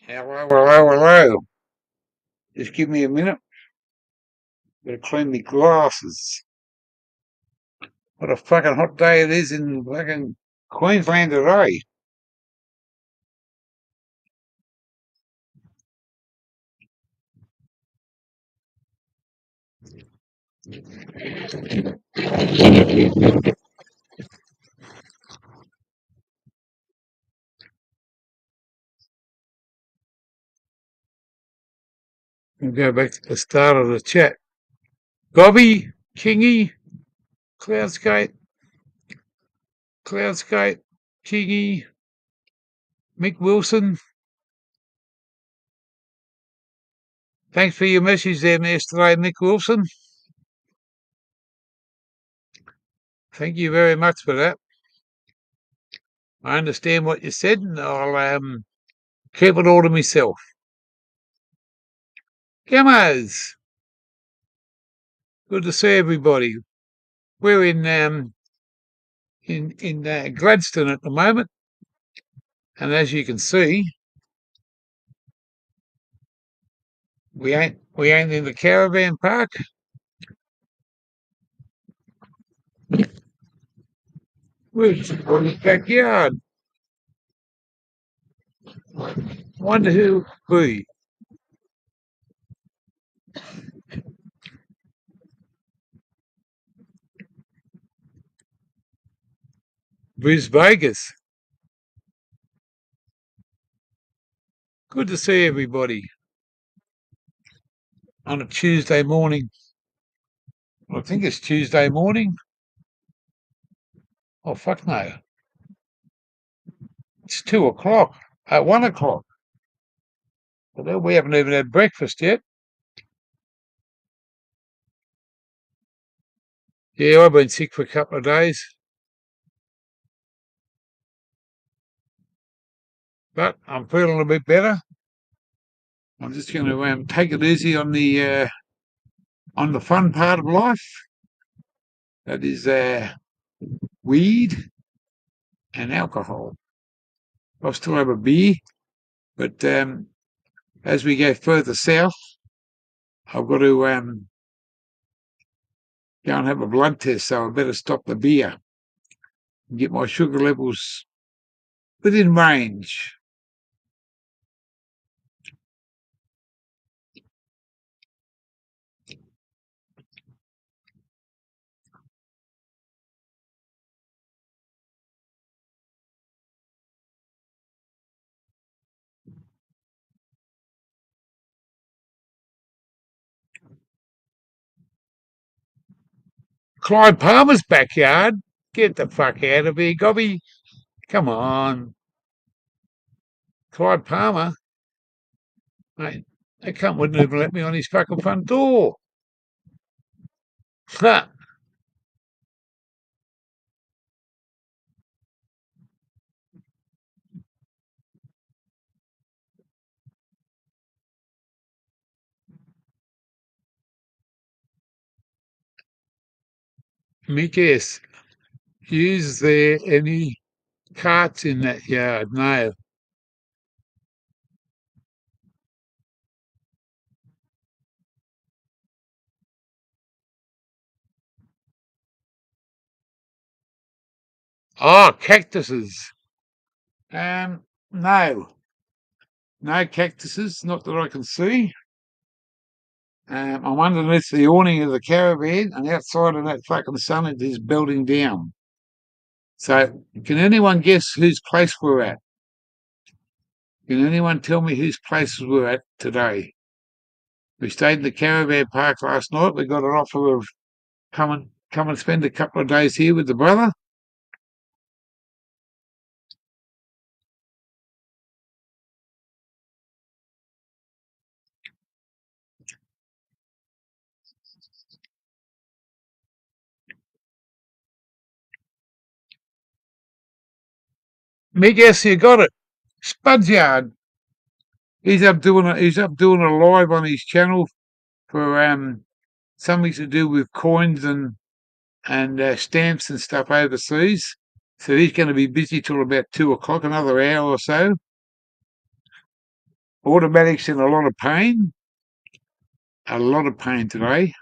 Hello, hello, hello. Just give me a minute. Gotta clean my glasses. What a fucking hot day it is in fucking Queensland today. We'll go back to the start of the chat. Gobby, Kingy, Cloudscape, Kingy, Mick Wilson. Thanks for your message there yesterday, Mick Wilson. Thank you very much for that. I understand what you said, and I'll keep it all to myself. Gammers, good to see everybody. We're in Gladstone at the moment, and as you can see, we ain't in the caravan park. We're in the backyard. Wonder who be. Bris Vegas. Good to see everybody on a Tuesday morning. I think it's Tuesday morning. Oh, fuck no. It's 2 o'clock. 1 o'clock. We haven't even had breakfast yet. Yeah, I've been sick for a couple of days. But I'm feeling a bit better. I'm just going to take it easy on the fun part of life. That is weed and alcohol. I'll still have a beer, but as we go further south, I've got to go and have a blood test, so I better stop the beer and get my sugar levels within range. Clyde Palmer's backyard. Get the fuck out of here, Gobby. Come on. Clyde Palmer. Mate, that cunt wouldn't even let me on his fucking front door. Ha! Mick S. Is there any carts in that yard? No. Oh, cactuses. No. No cactuses, not that I can see. I'm underneath the awning of the caravan, and outside of that fucking sun, it is belting down. So, can anyone guess whose place we're at? Can anyone tell me whose place we're at today? We stayed in the caravan park last night. We got an offer of come and spend a couple of days here with the brother. Me guess you got it. Spud's Yard. He's up doing a live on his channel for something to do with coins and stamps and stuff overseas. So he's going to be busy till about 2 o'clock, another hour or so. Automatic's in a lot of pain today.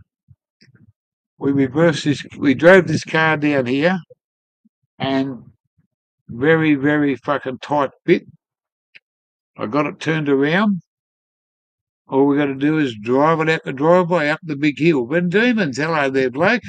We drove this car down here, and very, very fucking tight fit. I got it turned around. All we got to do is drive it out the driveway up the big hill. When demons, hello there, bloke.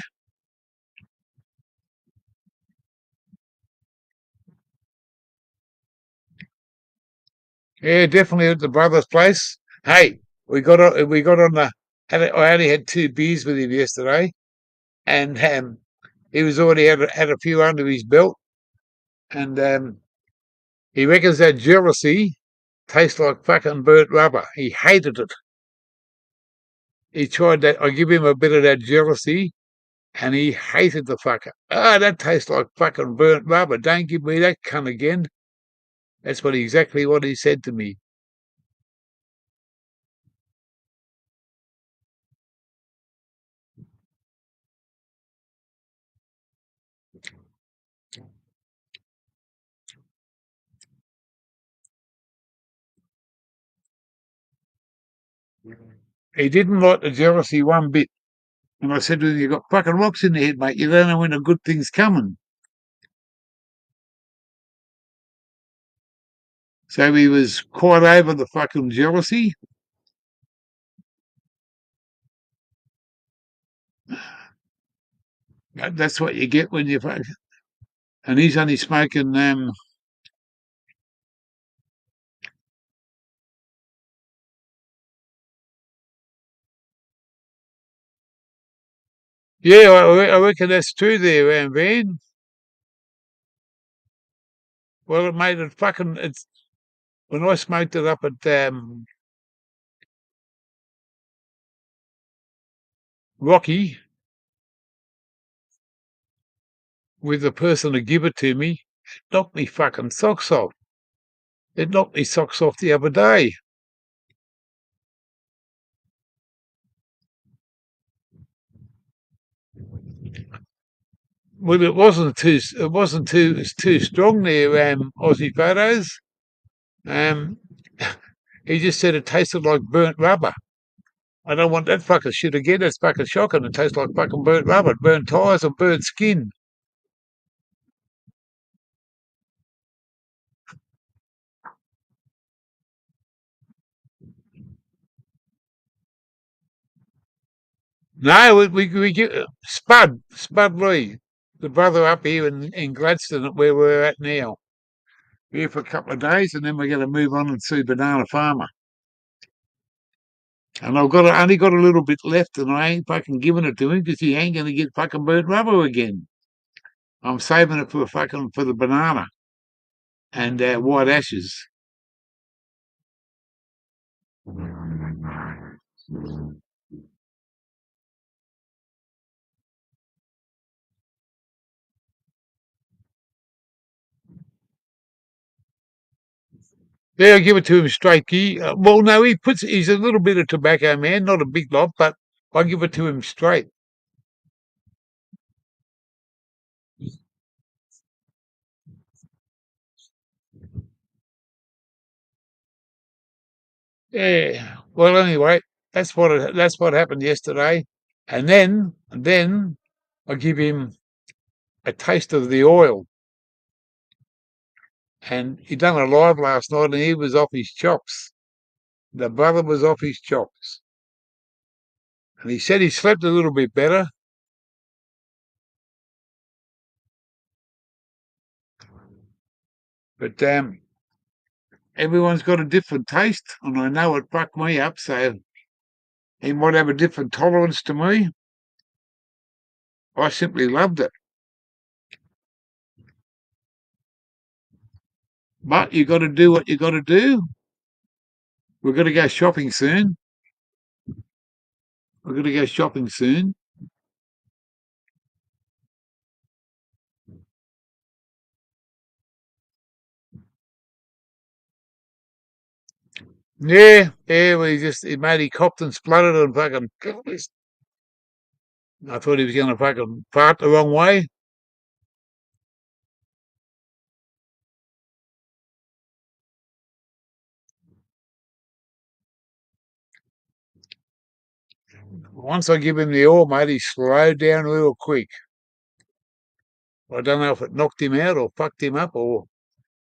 Yeah, definitely at the brother's place. Hey, we got on the. I only had 2 beers with him yesterday, and he was already had a few under his belt, and he reckons that jealousy tastes like fucking burnt rubber. He hated it. He tried that. I give him a bit of that jealousy, and he hated the fucker. Ah, that tastes like fucking burnt rubber. Don't give me that cunt again. That's exactly what he said to me. He didn't like the jealousy one bit. And I said to him, "You got fucking rocks in the head, mate. You don't know when a good thing's coming." So he was quite over the fucking jealousy. That's what you get when you fuck. And he's only smoking. Yeah, I reckon that's true there, Van. Well, it made it fucking. It's when I smoked it up at Rocky with the person to give it to me, it knocked me fucking socks off. It knocked me socks off the other day. Well, it's too strong there, Aussie photos. Um, he just said it tasted like burnt rubber. I don't want that fucking shit again. That's fucking shocking. It tastes like fucking burnt rubber, burnt tyres, or burnt skin. No, we get Spud Lee, the brother up here in Gladstone, where we're at now. Here for a couple of days, and then we're going to move on and see Banana Farmer. And only got a little bit left, and I ain't fucking giving it to him because he ain't going to get fucking burnt rubber again. I'm saving it for the banana and white ashes. Yeah, I'll give it to him straight. Well, no, he's a little bit of tobacco man, not a big lot, but I give it to him straight. Yeah. Well, anyway, that's what happened yesterday, and then I give him a taste of the oil, and he done a live last night, and he was off his chops. The brother was off his chops, and he said he slept a little bit better, but everyone's got a different taste, and I know it fucked me up, so he might have a different tolerance to me. I simply loved it. But you got to do what you got to do. We're going to go shopping soon. We're going to go shopping soon. Yeah, yeah, well, he made he copped and spluttered and fucking. I thought he was going to fucking fart the wrong way. Once I give him the oil, mate, he slowed down real quick. I don't know if it knocked him out or fucked him up or,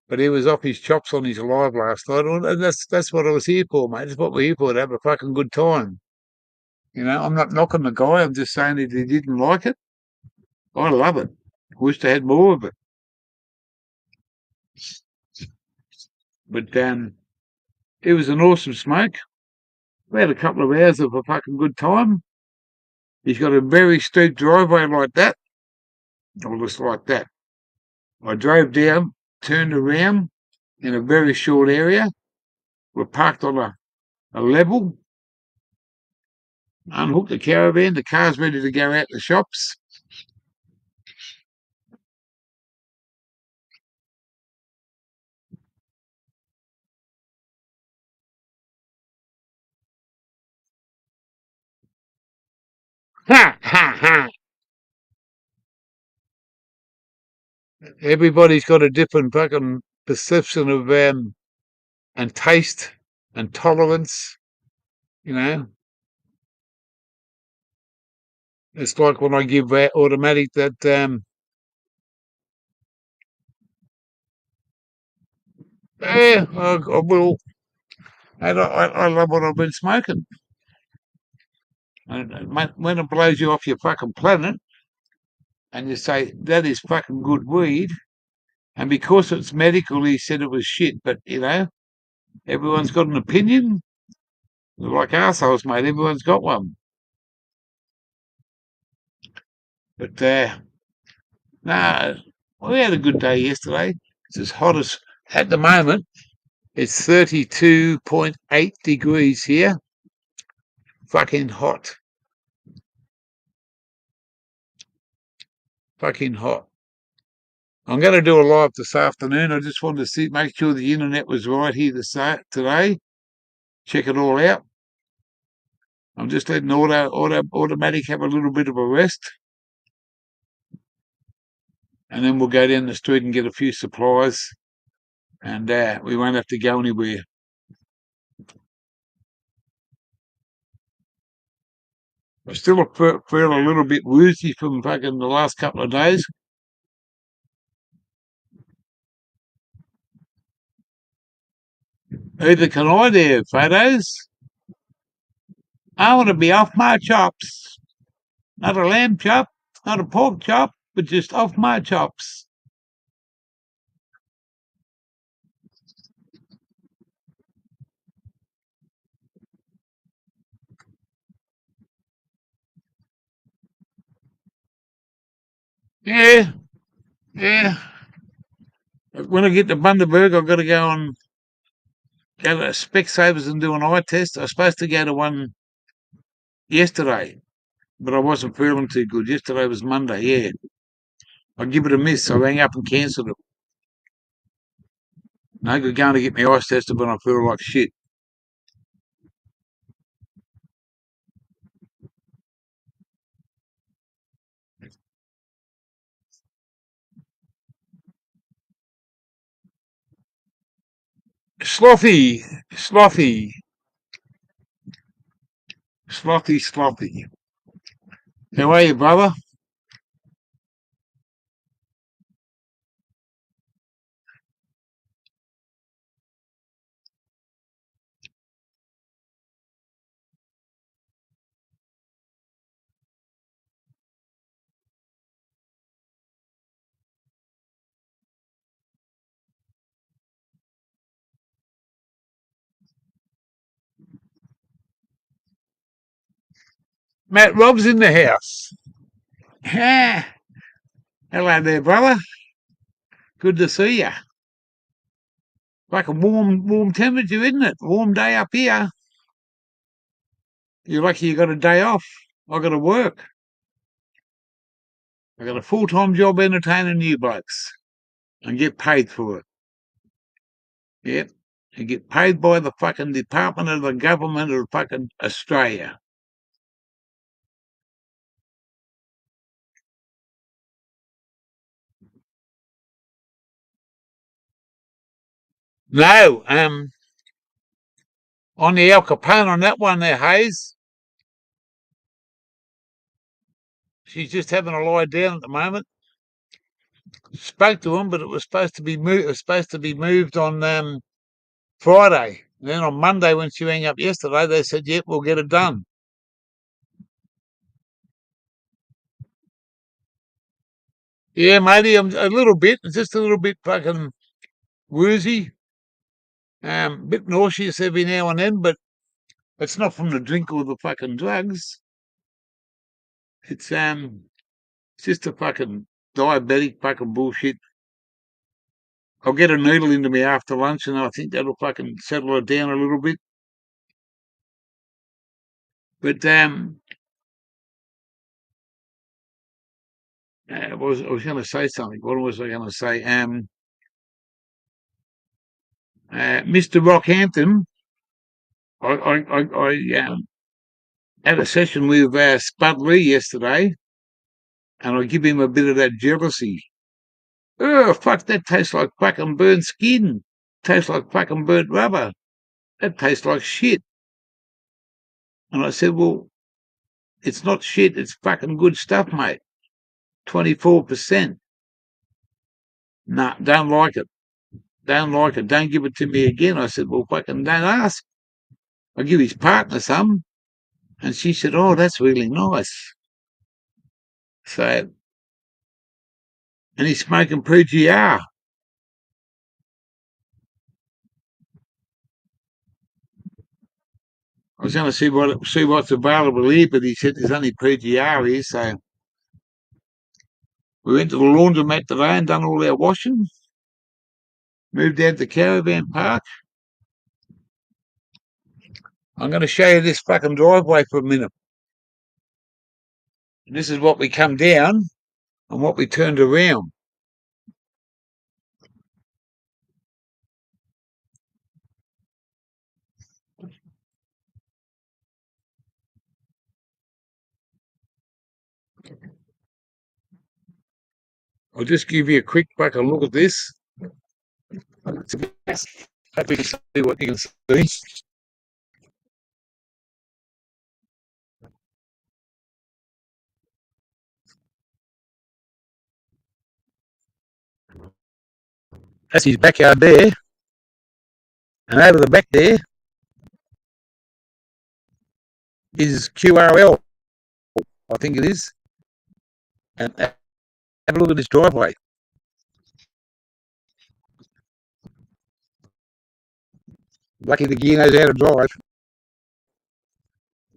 but he was off his chops on his live last night, and that's what I was here for, mate. That's what we're here for, to have a fucking good time. You know, I'm not knocking the guy. I'm just saying that he didn't like it. I love it. Wish they had more of it. But it was an awesome smoke. We had a couple of hours of a fucking good time. He's got a very steep driveway like that, or just like that. I drove down, turned around in a very short area. We're parked on a level, unhooked the caravan. The car's ready to go out the shops. Ha ha ha! Everybody's got a different fucking perception of and taste and tolerance. You know, it's like when I give automatic that yeah, I will. And I love what I've been smoking. And when it blows you off your fucking planet, and you say that is fucking good weed, and because it's medical, he said it was shit. But you know, everyone's got an opinion. They're like assholes, mate. Everyone's got one. But nah, we had a good day yesterday. It's as hot as at the moment. It's 32.8 degrees here. Fucking hot. Fucking hot. I'm going to do a live this afternoon. I just wanted to see, make sure the internet was right here today. Check it all out. I'm just letting automatic have a little bit of a rest, and then we'll go down the street and get a few supplies, and we won't have to go anywhere. I still feel a little bit woozy from fucking the last couple of days. Either can I there, photos. I want to be off my chops. Not a lamb chop, not a pork chop, but just off my chops. Yeah, yeah. When I get to Bundaberg, I've got to go to Specsavers and do an eye test. I was supposed to go to one yesterday, but I wasn't feeling too good. Yesterday was Monday, yeah. I'll give it a miss. I rang up and cancelled it. No good going to get my eyes tested when I feel like shit. Slothy, slothy, slothy. How are you, brother? Matt Rob's in the house. Hello there, brother. Good to see you. Like a warm temperature, isn't it? Warm day up here. You're lucky you got a day off. I got to work. I got a full-time job entertaining you blokes and get paid for it. Yep. and get paid by the fucking Department of the Government of fucking Australia. No, on the Al Capone on that one there, Hayes, she's just having a lie down at the moment. Spoke to him, but it was supposed to be moved on Friday. And then on Monday, when she rang up yesterday, they said, "Yep, we'll get it done." Yeah, matey, I'm a little bit, just a little bit fucking woozy, bit nauseous every now and then, but it's not from the drink or the fucking drugs. It's it's just a fucking diabetic fucking bullshit. I'll get a needle into me after lunch, and I think that'll fucking settle it down a little bit. But I was going to say something. What was I going to say? Mr. Rockhampton, I had a session with Spud Lee yesterday, and I give him a bit of that jealousy. Oh, fuck, that tastes like fucking burnt skin. Tastes like fucking burnt rubber. That tastes like shit. And I said, well, it's not shit, it's fucking good stuff, mate. 24%. Nah, don't like it. Don't like it. Don't give it to me again. I said, well, fucking don't ask. I'll give his partner some. And she said, oh, that's really nice. So, and he's smoking PGR. I was going to see what's available here, but he said there's only PGR here. So we went to the laundromat today and done all our washing. Moved out to the caravan park. I'm going to show you this fucking driveway for a minute. This is what we come down and what we turned around. I'll just give you a quick fucking look at this. Hope you can see what you can see. That's his backyard there. And over the back there is QRL, I think it is. And have a look at this driveway. Lucky the gear knows how to drive.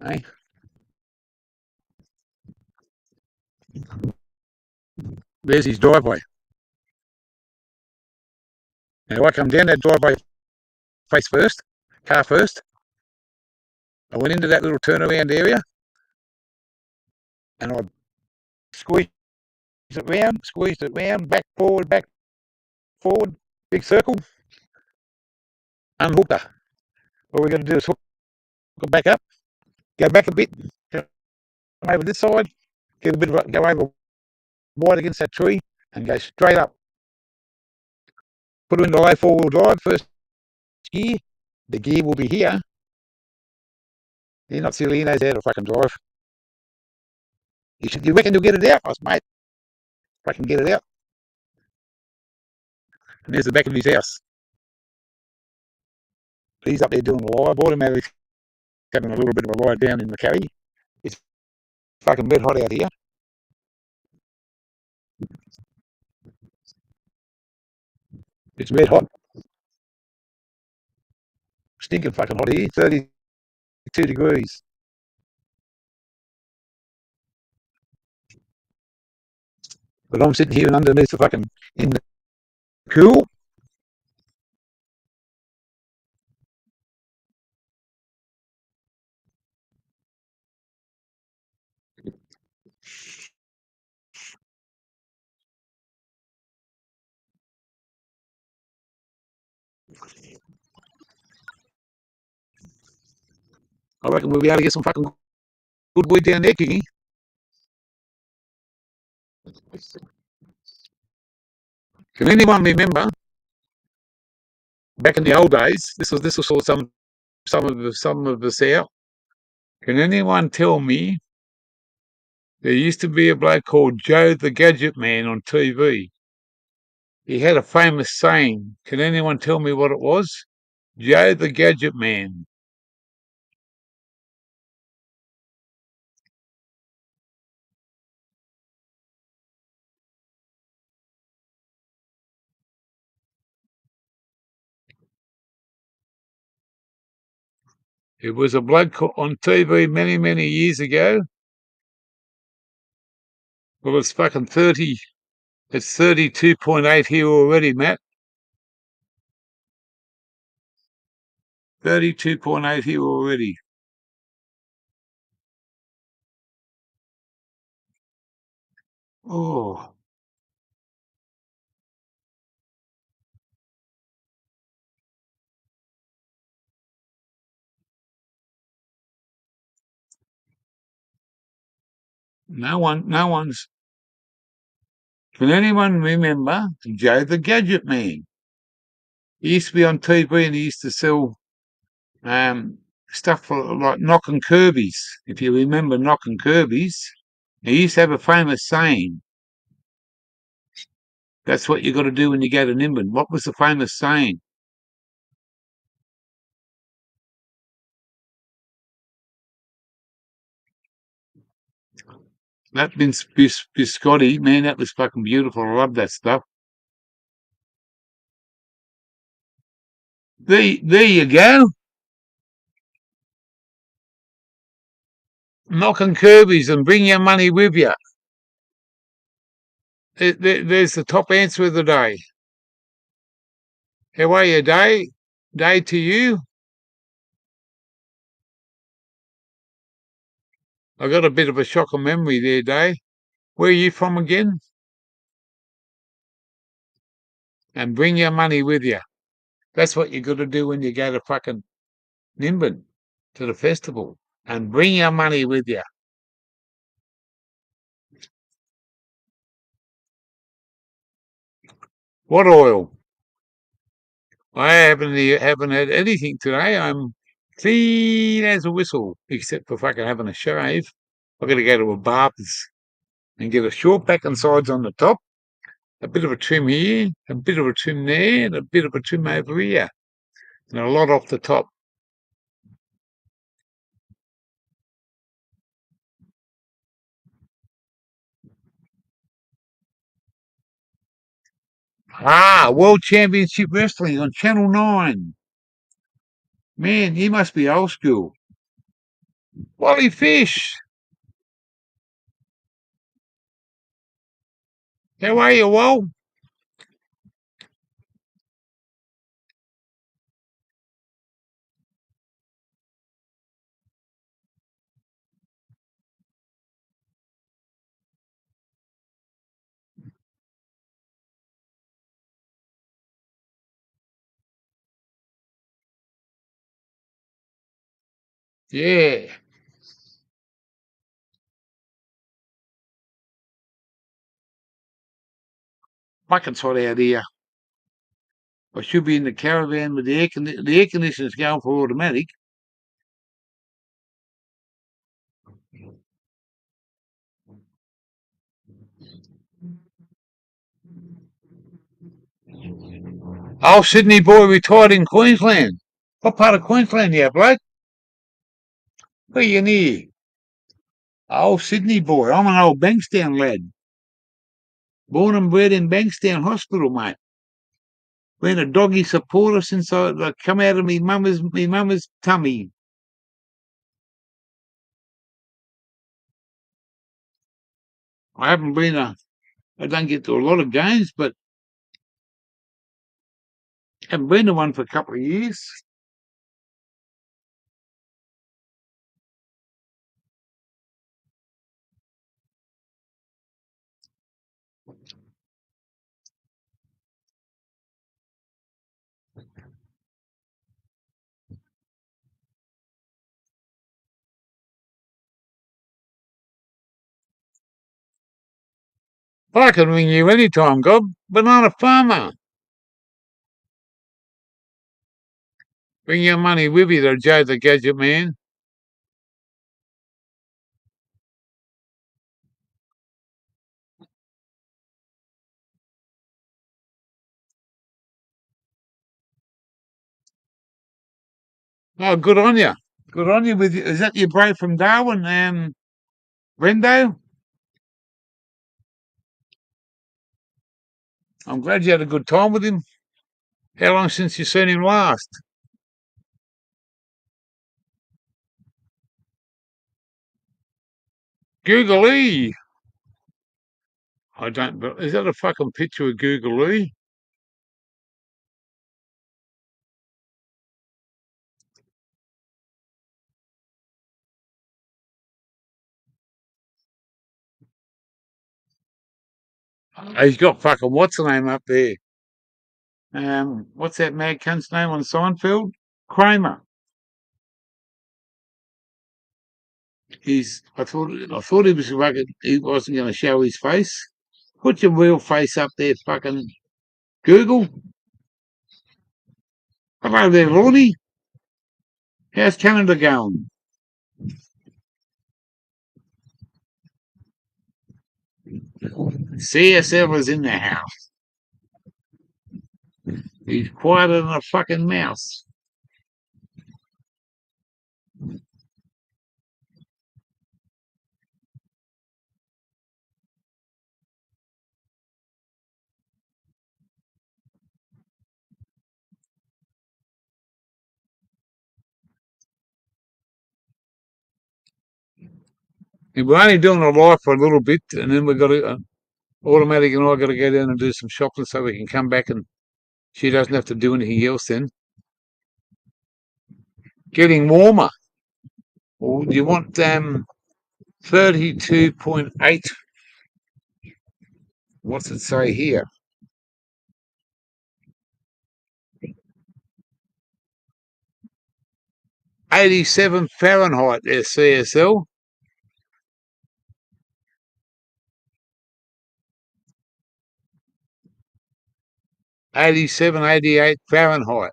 Eh? There's his driveway. Now I come down that driveway face first, car first. I went into that little turnaround area and I squeezed it round, back, forward, big circle, unhooked her. All we're going to do is hook her back up, go back a bit, come over this side, get a bit of go over wide against that tree, and go straight up. Put her into low four-wheel drive, first gear. The gear will be here. He's not silly, he knows how to fucking drive. You reckon you'll get it out? I said, mate, if I can get it out. And there's the back of his house. He's up there doing the live. Automatically having a little bit of a lie down in the carry. It's fucking red hot out here. It's red hot. Stinking fucking hot here. 32 degrees. But I'm sitting here and underneath the fucking in the cool. I reckon we'll be able to get some fucking good weed down there, Kingy. Can anyone remember back in the old days? This will sort some of us out. Can anyone tell me there used to be a bloke called Joe the Gadget Man on TV? He had a famous saying. Can anyone tell me what it was? Joe the Gadget Man. It was a bloke on TV many, many years ago. Well, it's fucking 30. It's 32.8 here already, Matt. 32.8 here already. Oh, no one's. Can anyone remember Joe the Gadget Man? He used to be on TV and he used to sell stuff for like knocking Kirby's. If you remember knocking Kirby's, he used to have a famous saying. That's what you got to do when you go to Nimbin. What was the famous saying? That biscotti, man, that was fucking beautiful. I love that stuff. There you go. Knocking Kirby's and bring your money with you. There's the top answer of the day. How are you, Day? Day to you. I got a bit of a shock of memory there, Day. Where are you from again? And bring your money with you. That's what you got to do when you go to fucking Nimbin, to the festival. And bring your money with you. What oil? I haven't had anything today. I'm clean as a whistle, except for fucking having a shave. I've got to go to a barber's and get a short back and sides on the top, a bit of a trim here, a bit of a trim there, and a bit of a trim over here, and a lot off the top. World Championship Wrestling on Channel 9. Man, you must be old school. Wally Fish, how are you, Wal? Yeah, fucking hot out here. I should be in the caravan with the air conditioner's going for automatic. Oh, Sydney boy retired in Queensland. What part of Queensland you, bloke? Where you near? Oh, Sydney boy. I'm an old Bankstown lad. Born and bred in Bankstown Hospital, mate. Been a doggy supporter since I come out of me mama's tummy. I haven't been I don't get to a lot of games, but haven't been to one for a couple of years. I can ring you any time, Gob. Banana farmer. Bring your money with you to Joe the Gadget Man. Oh, good on you. Good on you. Is that your bro from Darwin, Rendo? I'm glad you had a good time with him. How long since you seen him last? Googly. I don't. Is that a fucking picture of Googly? He's got fucking what's the name up there? What's that mad cunt's name on Seinfeld? Kramer. I thought he wasn't going to show his face. Put your real face up there, fucking Google. Hello there, Lordy. How's Canada going? CSL is in the house. He's quieter than a fucking mouse. And we're only doing a live for a little bit, and then we've got to automatic, and I got to go down and do some shopping so we can come back and she doesn't have to do anything else. Then getting warmer. Well, you want 32.8. What's it say here? 87 Fahrenheit there, CSL. 87, 88 Fahrenheit.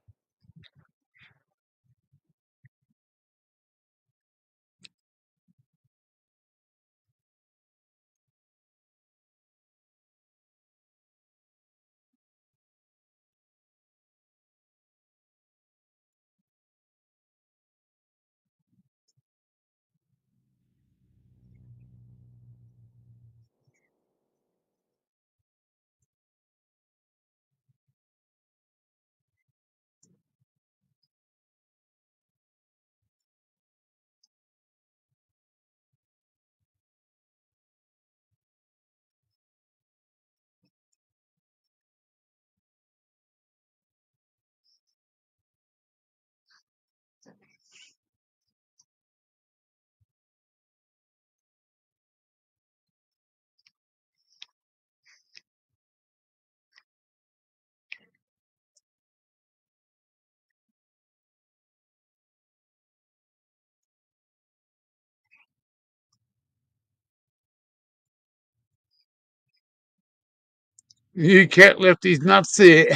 You cat left his nuts there.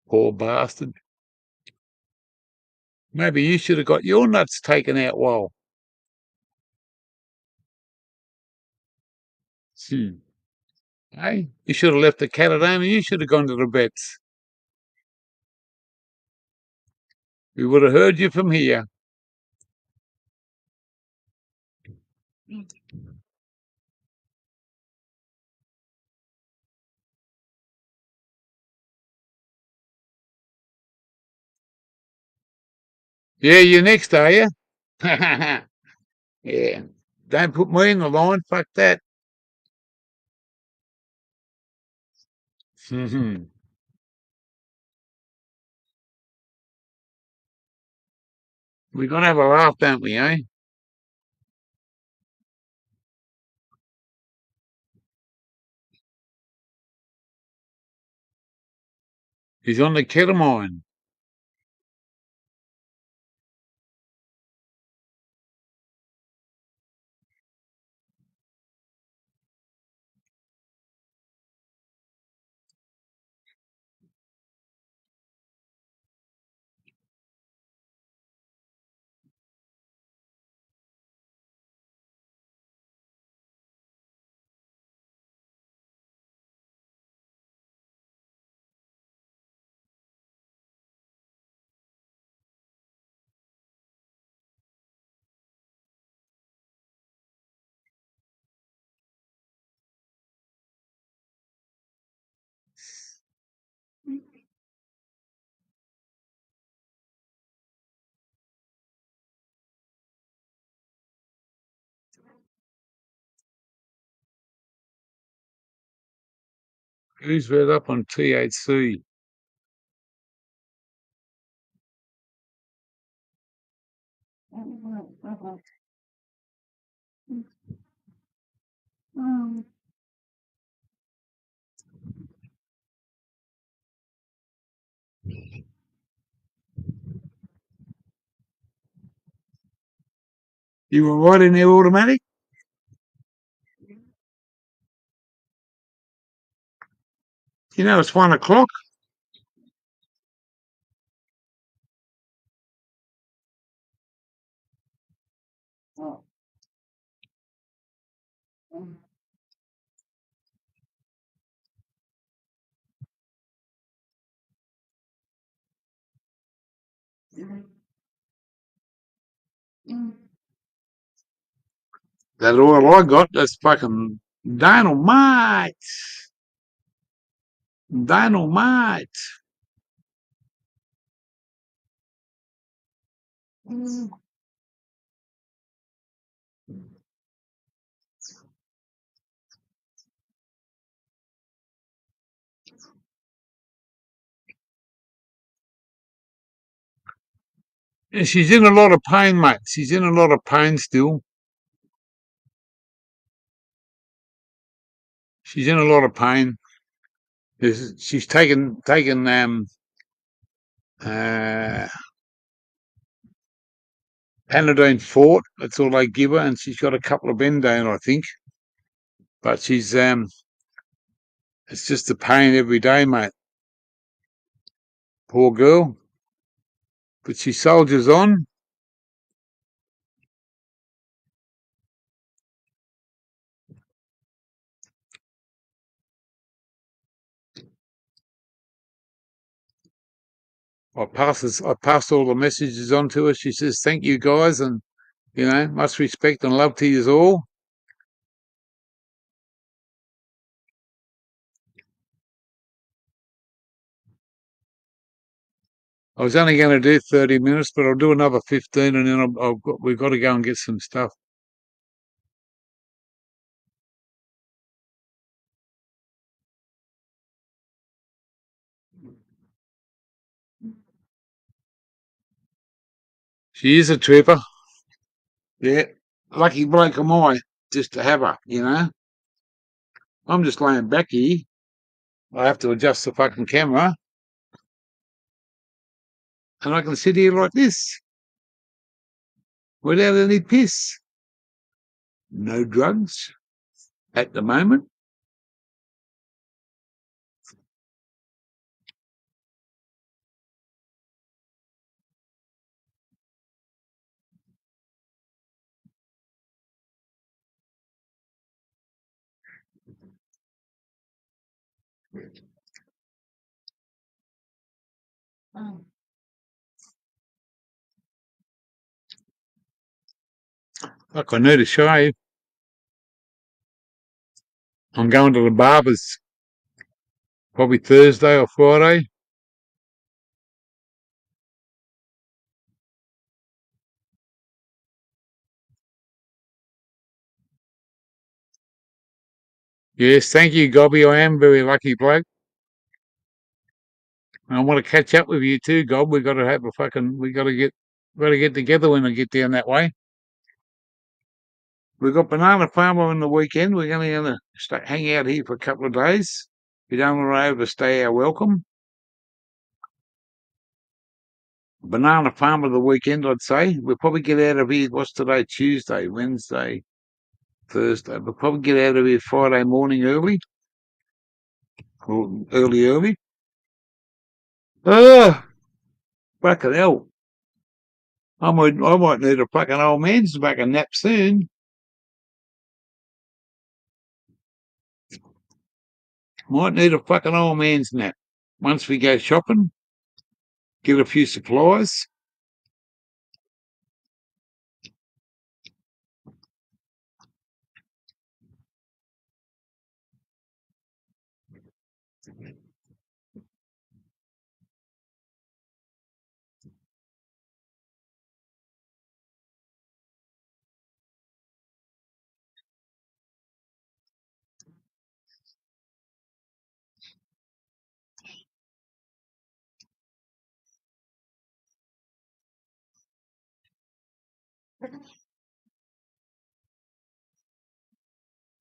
Poor bastard. Maybe you should have got your nuts taken out while. Hmm. Hey, you should have left the cat at home and you should have gone to the vets. We would have heard you from here. Yeah, you're next, are you? Yeah. Don't put me in the line. Fuck that. We got to have a laugh, don't we, eh? He's on the ketamine. Who's read up on THC? You were right in there automatic? You know it's 1 o'clock. That's all I got. That's fucking dynamite. Dynamite. Yeah, she's in a lot of pain, mate. She's in a lot of pain still. She's in a lot of pain. She's taken uh, Panadine Fort. That's all they give her, and she's got a couple of Bendone, I think. But it's just the pain every day, mate. Poor girl. But she soldiers on. I passed all the messages on to her. She says, "Thank you guys, and much respect and love to you all." I was only going to do 30 minutes, but I'll do another 15, and then we've got to go and get some stuff. She is a trooper. Yeah. Lucky bloke am I just to have her. I'm just laying back here. I have to adjust the fucking camera, and I can sit here like this without any piss. No drugs at the moment. Like I need a shave. I'm going to the barber's probably Thursday or Friday. Yes, thank you, Gobby. I am very lucky bloke. And I want to catch up with you too, Gob. We got to have a fucking. We got to get together when I get down that way. We've got Banana Farmer on the weekend. We're going to hang out here for a couple of days. We don't want to overstay our welcome. Banana Farm of the weekend, I'd say. We'll probably get out of here. What's today? Tuesday, Wednesday, Thursday. We'll probably get out of here Friday morning early. Or early. Ah, fucking hell. I might need a fucking old man's fucking nap soon. Might need a fucking old man's nap. Once we go shopping, get a few supplies.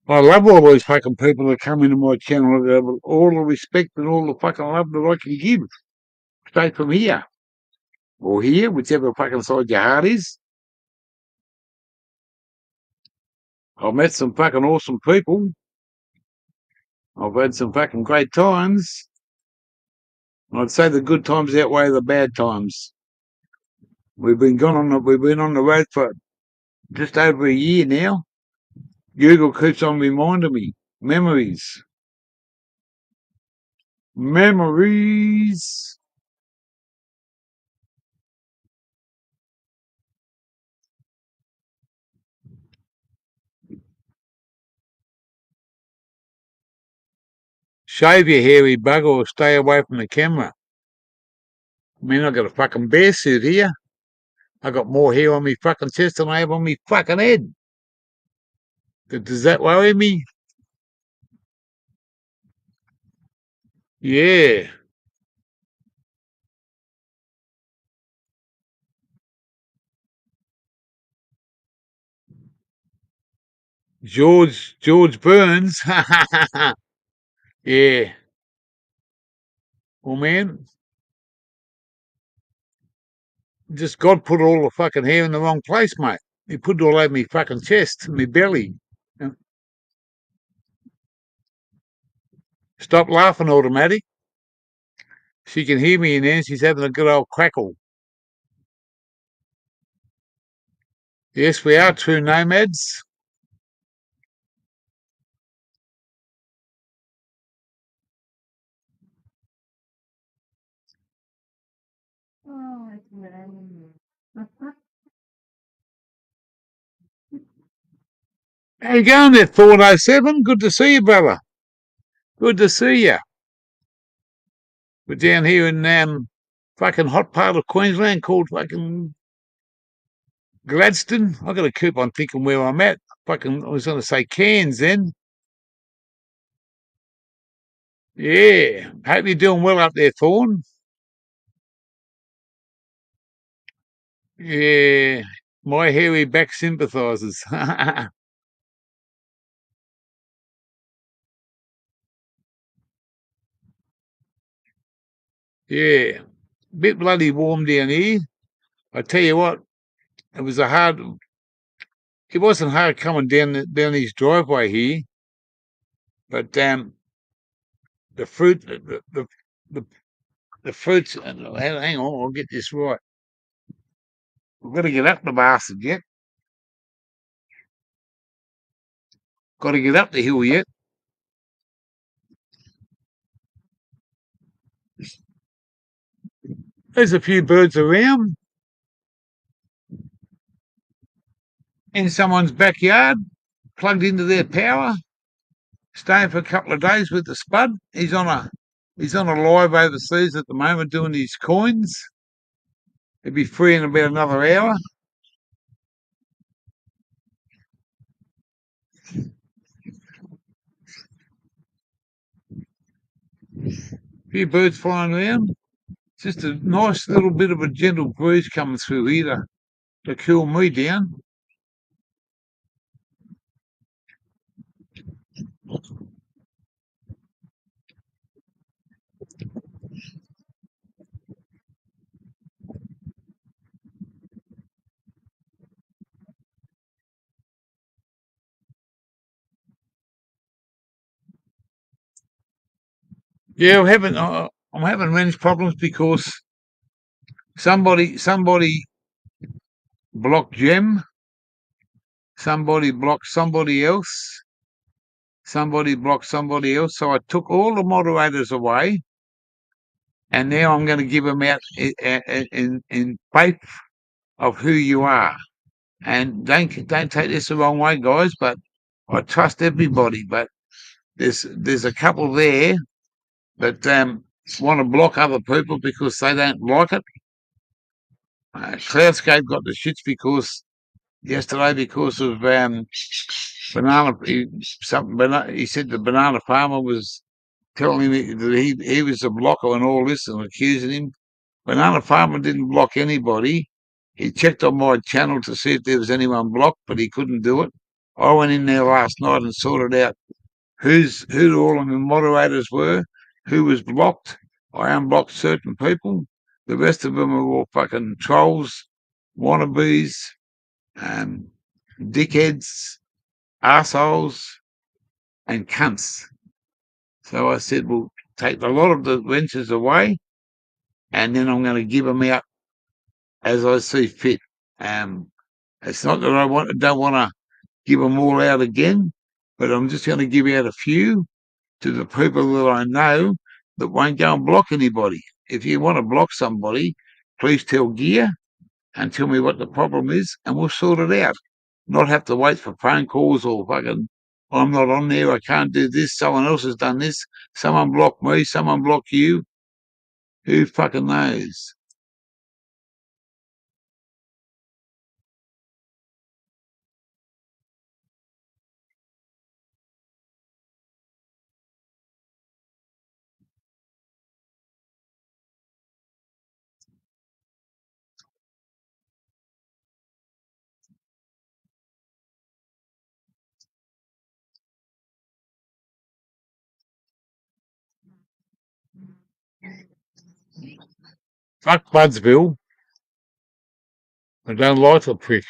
I love all those fucking people that come into my channel with all the respect and all the fucking love that I can give straight from here or here, whichever fucking side your heart is. I've met some fucking awesome people. I've had some fucking great times. I'd say the good times outweigh the bad times. We've been on the road for just over a year now. Google keeps on reminding me. Memories. Memories. Shave your hairy bugger or stay away from the camera. I mean, I got a fucking bear suit here. I got more hair on me fucking chest than I have on me fucking head. Does that worry me? Yeah. George Burns. Yeah. Well, man, just God put all the fucking hair in the wrong place, mate. He put it all over me fucking chest, me belly. Stop laughing, automatic. She can hear me in there. She's having a good old crackle. Yes, we are true nomads. How you going there, 407? Good to see you, brother. Good to see you. We're down here in fucking hot part of Queensland called fucking Gladstone. I got to keep on thinking where I'm at. Fucking, I was going to say Cairns then. Yeah. Hope you're doing well up there, Thorn. Yeah. My hairy back sympathises. Yeah. Bit bloody warm down here. I tell you what, it was a hard. It wasn't hard coming down his driveway here, but the fruit, the, the fruits. Hang on, I'll get this right. We've got to get up the bastard yet. Got to get up the hill yet. There's a few birds around in someone's backyard, plugged into their power, staying for a couple of days with the spud. He's on a live overseas at the moment doing his coins. He'll be free in about another hour. A few birds flying around. Just a nice little bit of a gentle breeze coming through here to cool me down. Yeah, I'm having range problems because somebody blocked Gem, somebody blocked somebody else, somebody blocked somebody else. So I took all the moderators away, and now I'm going to give them out in faith of who you are. And don't take this the wrong way, guys, but I trust everybody. But there's a couple there that want to block other people because they don't like it. Cloudscape got the shits because yesterday because of banana. He said the banana farmer was telling him that he was a blocker and all this and accusing him. Banana farmer didn't block anybody. He checked on my channel to see if there was anyone blocked, but he couldn't do it. I went in there last night and sorted out who all of the moderators were, who was blocked. I unblocked certain people. The rest of them are all fucking trolls, wannabes, um, dickheads, assholes, and cunts. So I said, well, take a lot of the wrenches away, and then I'm going to give them out as I see fit. Um, it's not that don't want to give them all out again, but I'm just going to give out a few to the people that I know that won't go and block anybody. If you want to block somebody, please tell Gear and tell me what the problem is, and we'll sort it out. Not have to wait for phone calls or fucking, I'm not on there, I can't do this, someone else has done this, someone blocked me, someone blocked you. Who fucking knows? Fuck Budsville. I don't like the prick.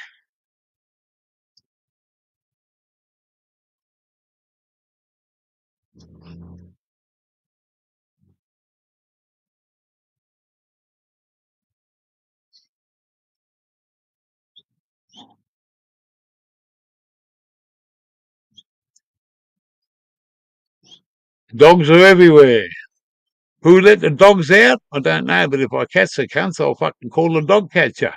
Dogs are everywhere. Who let the dogs out? I don't know, but if I catch the cunts, I'll fucking call the dog catcher.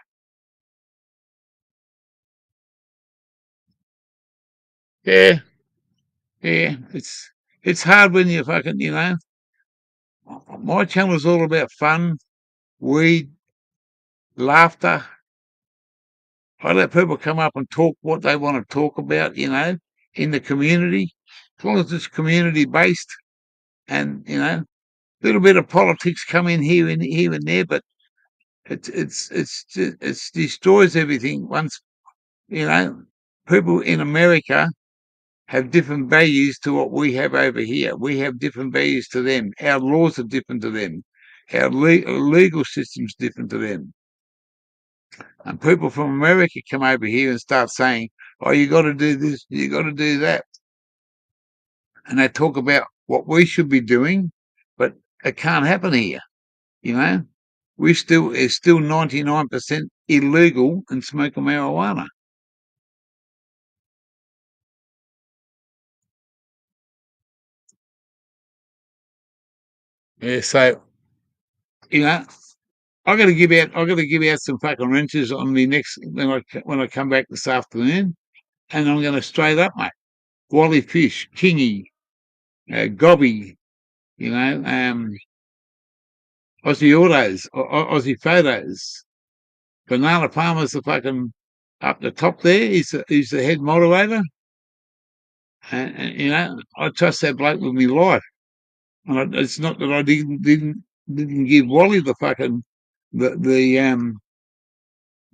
Yeah, yeah. It's hard when you fucking, my channel's all about fun, weed, laughter. I let people come up and talk what they want to talk about, in the community, as long as it's community based, and a little bit of politics come in here and there, but it's destroys everything once you know people in America have different values to what we have over here. We have different values to them. Our laws are different to them. Our legal system's different to them. And people from America come over here and start saying, "Oh, you got to do this, you got to do that," and they talk about what we should be doing, but it can't happen here. You know, it's still 99% illegal and smoking marijuana. Yeah, so you know, I got to give out some fucking wrenches on me next when I come back this afternoon, and I'm going to straight up, mate. Wally Fish, Kingy, Gobby, you know, Aussie Autos, Aussie Photos, Banana Palmer's the fucking up the top there. He's the head moderator, and I trust that bloke with my life. And it's not that I didn't give Wally the fucking the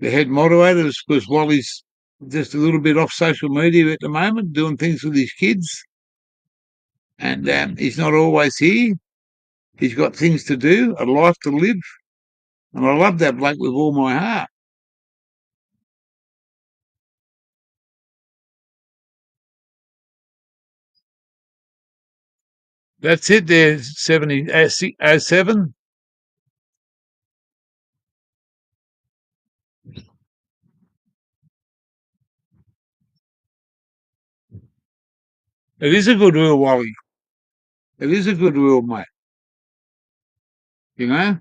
head moderator because Wally's just a little bit off social media at the moment, doing things with his kids, and he's not always here. He's got things to do, a life to live, and I love that bloke with all my heart. That's it. There, 07. It is a good rule, Wally. It is a good rule, mate. You know,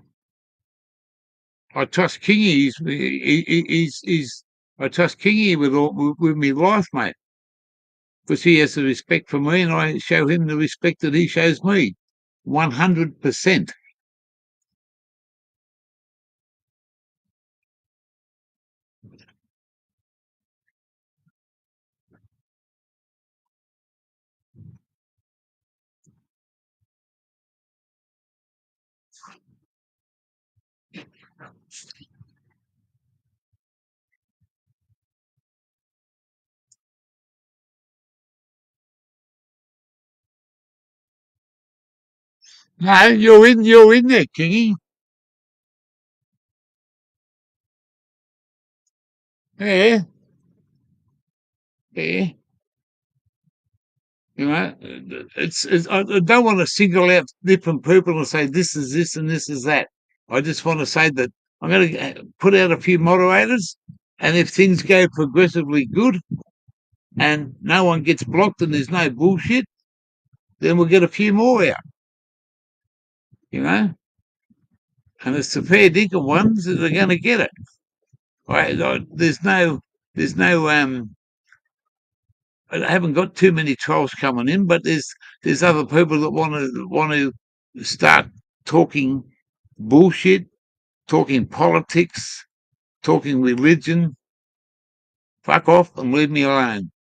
I trust Kingy. I trust Kingy with my life, mate, because he has the respect for me, and I show him the respect that he shows me. 100%. No, you're in there, Kingy. Yeah, yeah. You know, I don't want to single out different people and say this is this and this is that. I just want to say that I'm going to put out a few moderators, and if things go progressively good and no one gets blocked and there's no bullshit, then we'll get a few more out. You know, and it's the fair dinkum ones that are going to get it. There's no. I haven't got too many trolls coming in, but there's other people that want to start talking bullshit, talking politics, talking religion. Fuck off and leave me alone.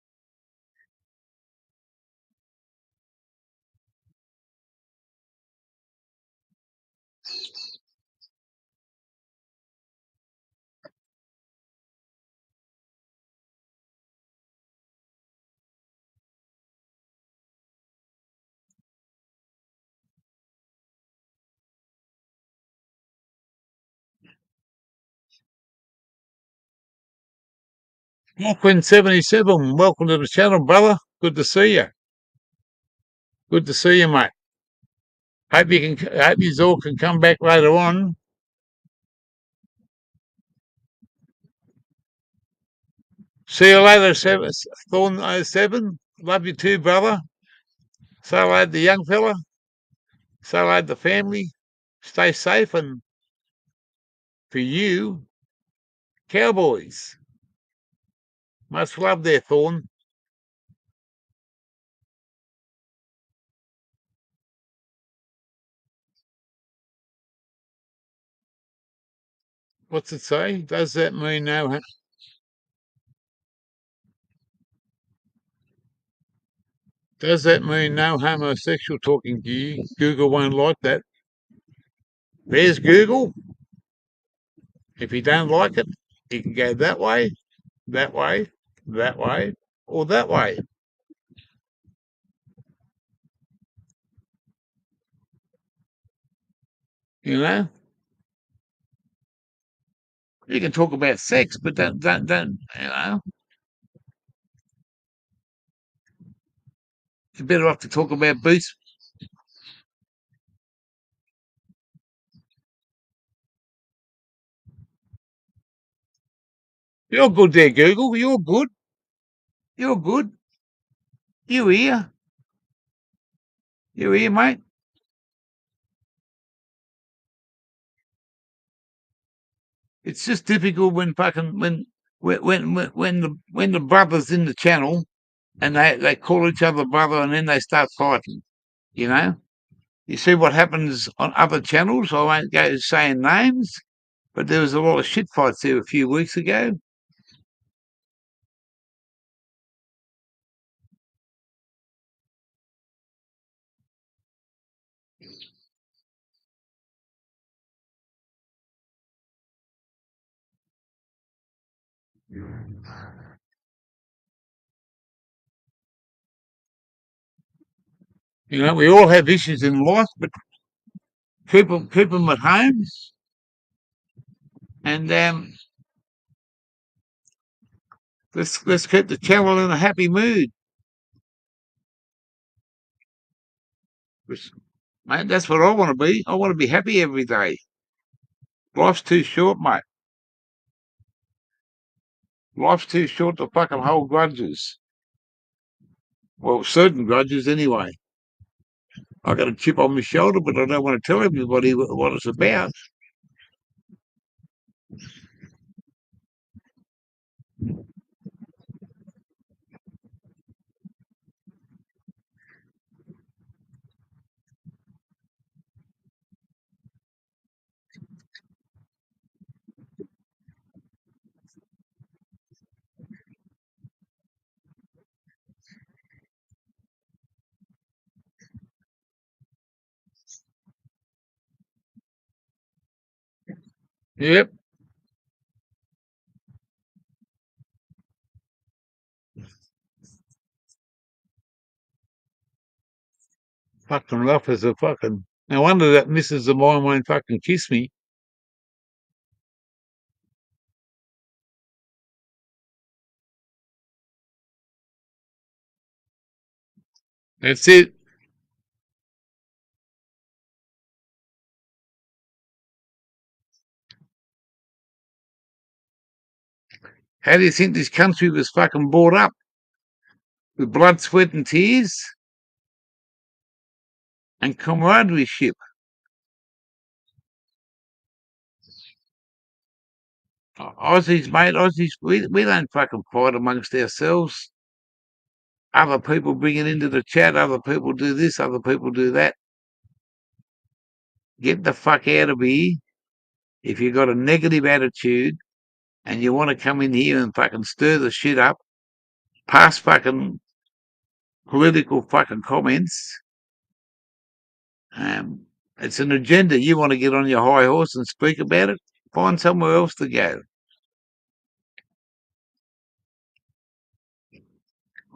Lachlan77, welcome to the channel, brother. Good to see you. Good to see you, mate. Hope you all can come back later on. See you later, Thorn07. Love you too, brother. Say hello to the young fella. Say hello to the family. Stay safe, and for you, Cowboys. Much love there, Thorn. What's it say? Does that mean no? Does that mean no homosexual talking to you? Google won't like that. There's Google. If you don't like it, you can go that way, that way, that way, or that way. You know, you can talk about sex, but don't. You know, you're better off to talk about beast. You're good there, Google. You're good. You're good. You here? You here, mate? It's just difficult when fucking when the brothers in the channel and they call each other brother and then they start fighting. You know, you see what happens on other channels. I won't go saying names, but there was a lot of shit fights there a few weeks ago. You know, we all have issues in life, but keep them at home, and let's keep the channel in a happy mood. Mate, that's what I want to be. I want to be happy every day. Life's too short, mate. Life's too short to fucking hold grudges. Well, certain grudges anyway. I got a chip on my shoulder, but I don't want to tell everybody what it's about. Yep. Fucking life is a fucking No wonder that missus of mine won't fucking kiss me. That's it. How do you think this country was fucking brought up? With blood, sweat, and tears and camaraderie. Aussies, mate, Aussies, we don't fucking fight amongst ourselves. Other people bring it into the chat, other people do this, other people do that. Get the fuck out of here. If you've got a negative attitude and you want to come in here and fucking stir the shit up, pass fucking political fucking comments, um, it's an agenda. You want to get on your high horse and speak about it, find somewhere else to go.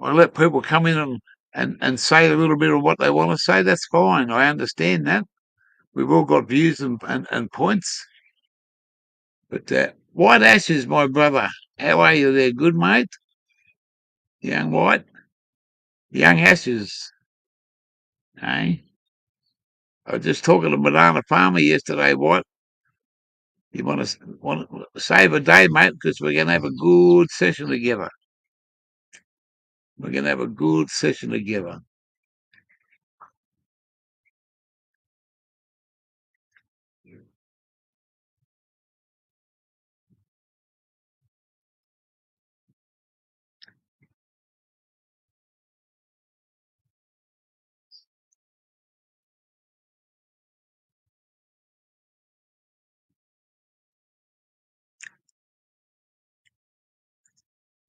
I let people come in and say a little bit of what they want to say. That's fine. I understand that. We've all got views and points. But White Ashes, my brother, how are you there? Good, mate? Young White? Young Ashes, eh? I was just talking to Banana Farmer yesterday, White. You want to save a day, mate, because we're going to have a good session together. We're going to have a good session together.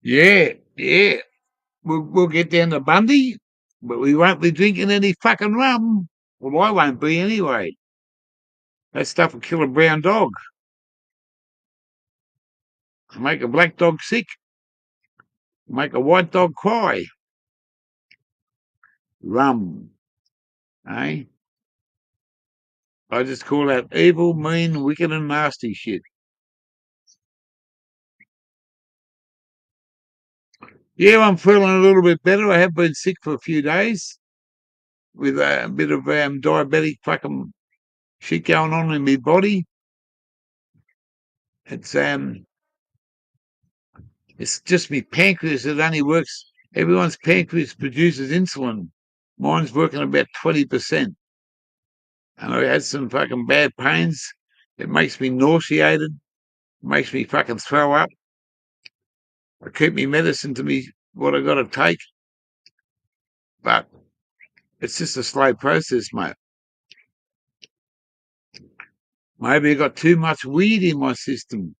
Yeah, yeah. We'll get down to Bundy, but we won't be drinking any fucking rum. Well, I won't be anyway. That stuff will kill a brown dog, make a black dog sick, make a white dog cry. Rum, eh? I just call that evil, mean, wicked, and nasty shit. Yeah, I'm feeling a little bit better. I have been sick for a few days with a bit of diabetic fucking shit going on in my body. It's um, it's just my pancreas that only works. Everyone's pancreas produces insulin. Mine's working about 20%. And I had some fucking bad pains. It makes me nauseated, makes me fucking throw up. I keep me medicine to me, what I got to take. But it's just a slow process, mate. Maybe I got too much weed in my system,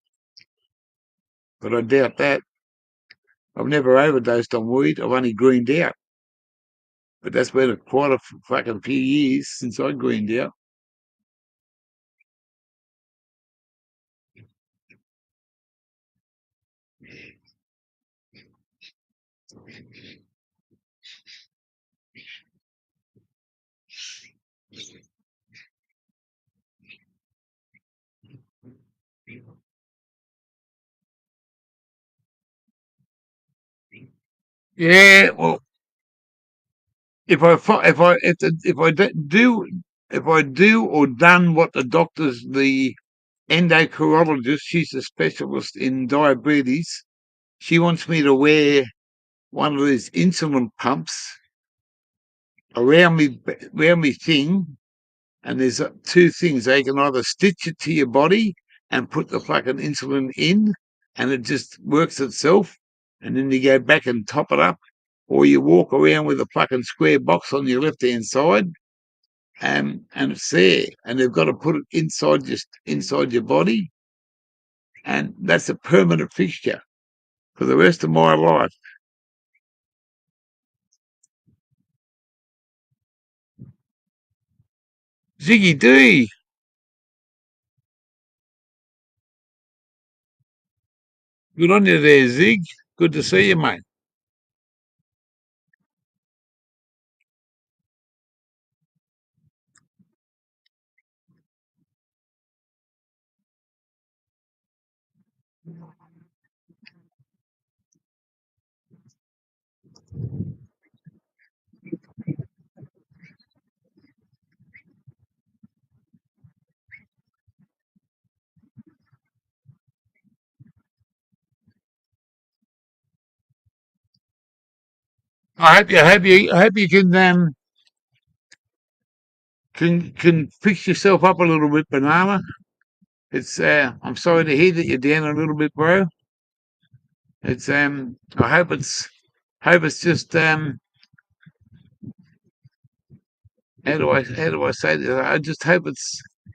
but I doubt that. I've never overdosed on weed. I've only greened out. But that's been quite a fucking few years since I greened out. Yeah, well, if I do if I do or done what the endocrinologist, she's a specialist in diabetes. She wants me to wear one of these insulin pumps around me thing, and there's two things. They can either stitch it to your body and put the fucking insulin in, and it just works itself, and then you go back and top it up, or you walk around with a fucking square box on your left hand side, and it's there, and they've got to put it inside your body, and that's a permanent fixture for the rest of my life. Ziggy D, good on you there, Zig. Good to see you, mate. I hope you can fix yourself up a little bit, Banana. It's I'm sorry to hear that you're down a little bit, bro. It's I hope it's just how do I say this? I just hope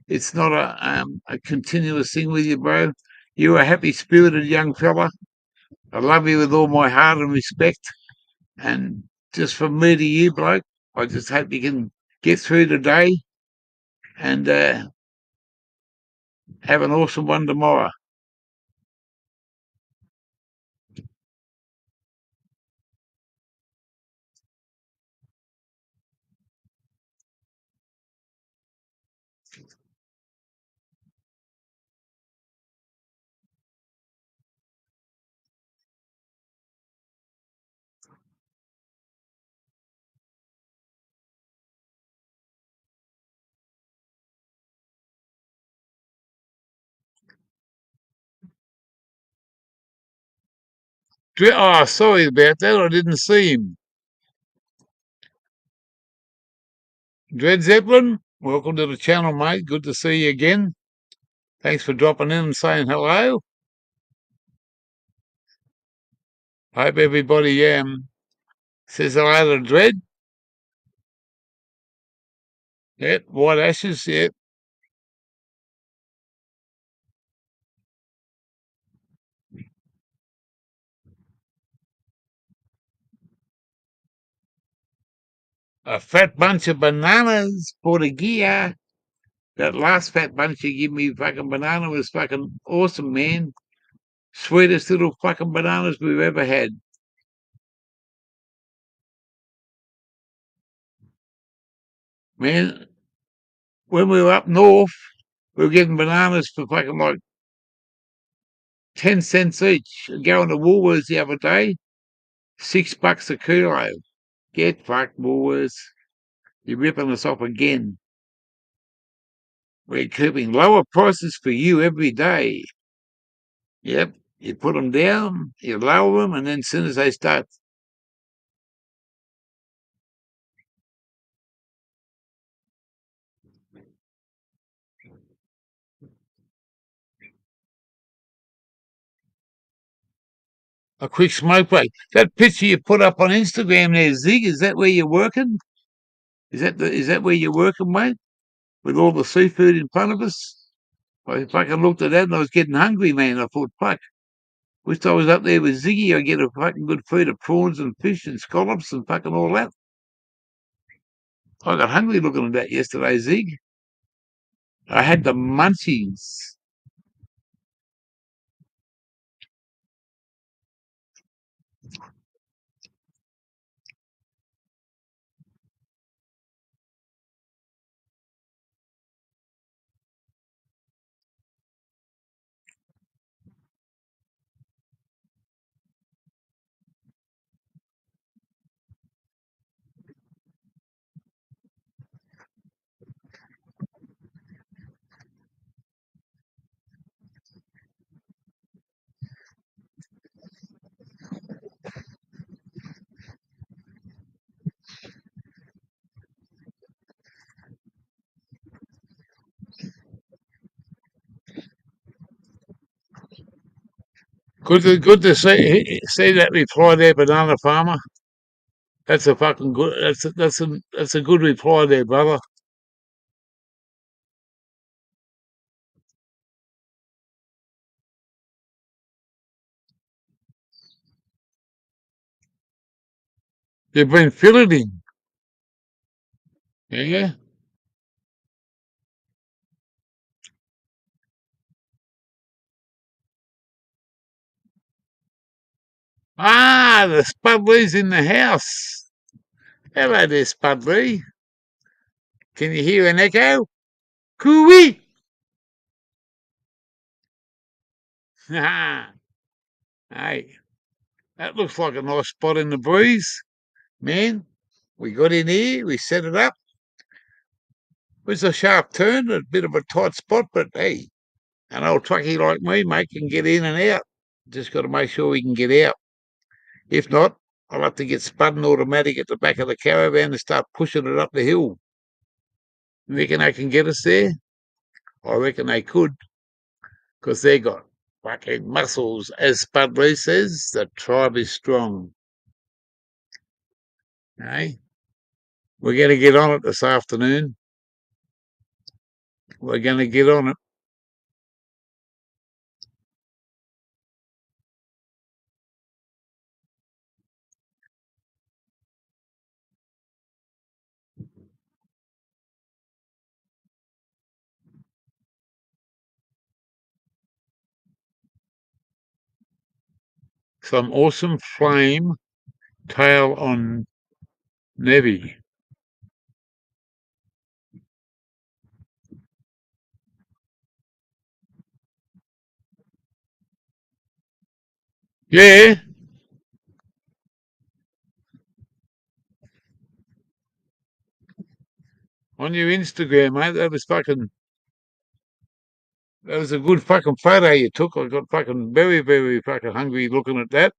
it's not a continuous thing with you, bro. You're a happy spirited young fella. I love you with all my heart and respect. And just from me to you, bloke, I just hope you can get through today and have an awesome one tomorrow. Oh, sorry about that. I didn't see him. Dred Zeppelin, welcome to the channel, mate. Good to see you again. Thanks for dropping in and saying hello. Hope everybody says hello to Dred. Yep, White Ashes, yep. A fat bunch of bananas for the gear. That last fat bunch you give me fucking banana was fucking awesome, man. Sweetest little fucking bananas we've ever had. Man, when we were up north, we were getting bananas for fucking like 10 cents each. Going to Woolworths the other day, $6 a kilo. Get fucked, Woolworths. You're ripping us off again. We're keeping lower prices for you every day. Yep. You put them down, you lower them, and then as soon as they start, a quick smoke break. That picture you put up on Instagram there, Zig, is that where you're working? Is that where you're working, mate? With all the seafood in front of us? I fucking looked at that and I was getting hungry, man. I thought, fuck, wished I was up there with Ziggy. I'd get a fucking good feed of prawns and fish and scallops and fucking all that. I got hungry looking at that yesterday, Zig. I had the munchies. Good to see that reply there, banana farmer. That's a fucking good. That's a good reply there, brother. You've been filleting, yeah. Ah, the Spudley's in the house. Hello there, Spudley. Can you hear an echo? Cooey. Hey, that looks like a nice spot in the breeze, man. We got in here, we set it up. It was a sharp turn, a bit of a tight spot, but hey, an old truckie like me, mate, can get in and out. Just got to make sure we can get out. If not, I'll have to get Spud and automatic at the back of the caravan and start pushing it up the hill. You reckon they can get us there? I reckon they could, because they got fucking muscles. As Spud Lee says, the tribe is strong. Hey, we're going to get on it this afternoon. We're going to get on it. Some awesome flame tail on Nevi. Yeah, on your Instagram, mate. That was a good fucking photo you took. I got fucking very, very fucking hungry looking at that.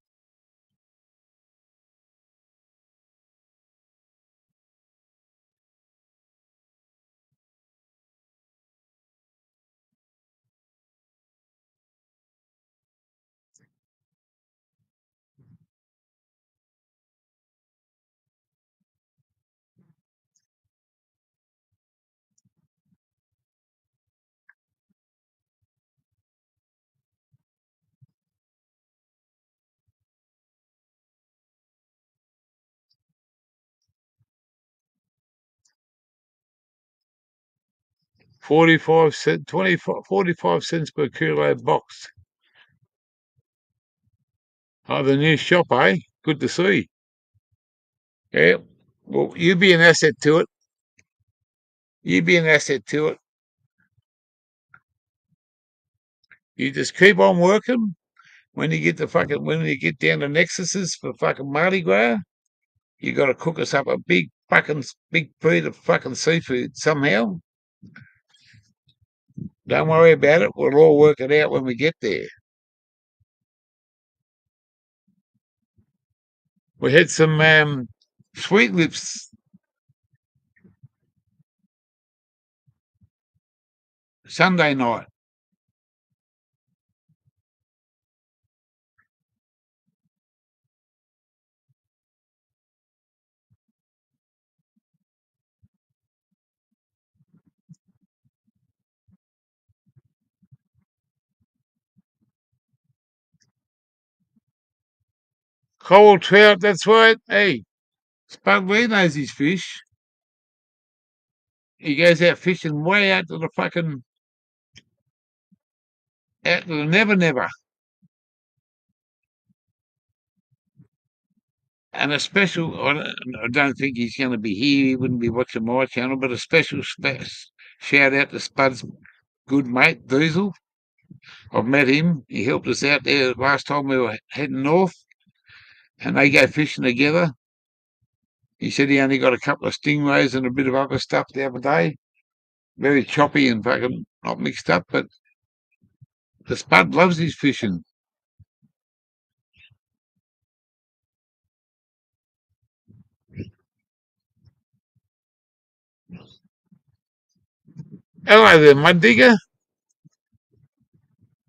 45 cents, 25, 45 cents per kilo box. Oh, the new shop, eh? Good to see. Yeah. Well, you be an asset to it. You be an asset to it. You just keep on working. When you get down to Nexuses for fucking Mardi Gras, you got to cook us up a big plate of fucking seafood somehow. Don't worry about it. We'll all work it out when we get there. We had some sweet lips Sunday night. Cold trout, that's right. Hey, Spud Lee knows his fish. He goes out fishing way out to the Never Never. And a special, I don't think he's going to be here. He wouldn't be watching my channel, but a special shout out to Spud's good mate, Diesel. I've met him. He helped us out there last time we were heading north, and they go fishing together. He said he only got a couple of stingrays and a bit of other stuff the other day. Very choppy and fucking not mixed up, but the Spud loves his fishing. Hello there, mud digger.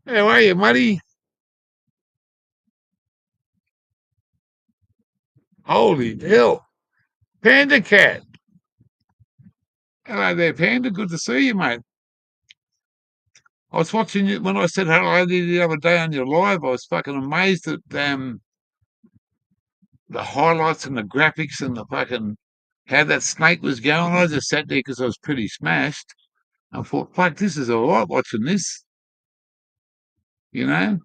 How are you, muddy? Holy hell. Panda cat. Hello there, Panda. Good to see you, mate. I was watching you when I said hello to you the other day on your live. I was fucking amazed at the highlights and the graphics and the fucking how that snake was going. I just sat there because I was pretty smashed. I thought, fuck, this is all right watching this, you know?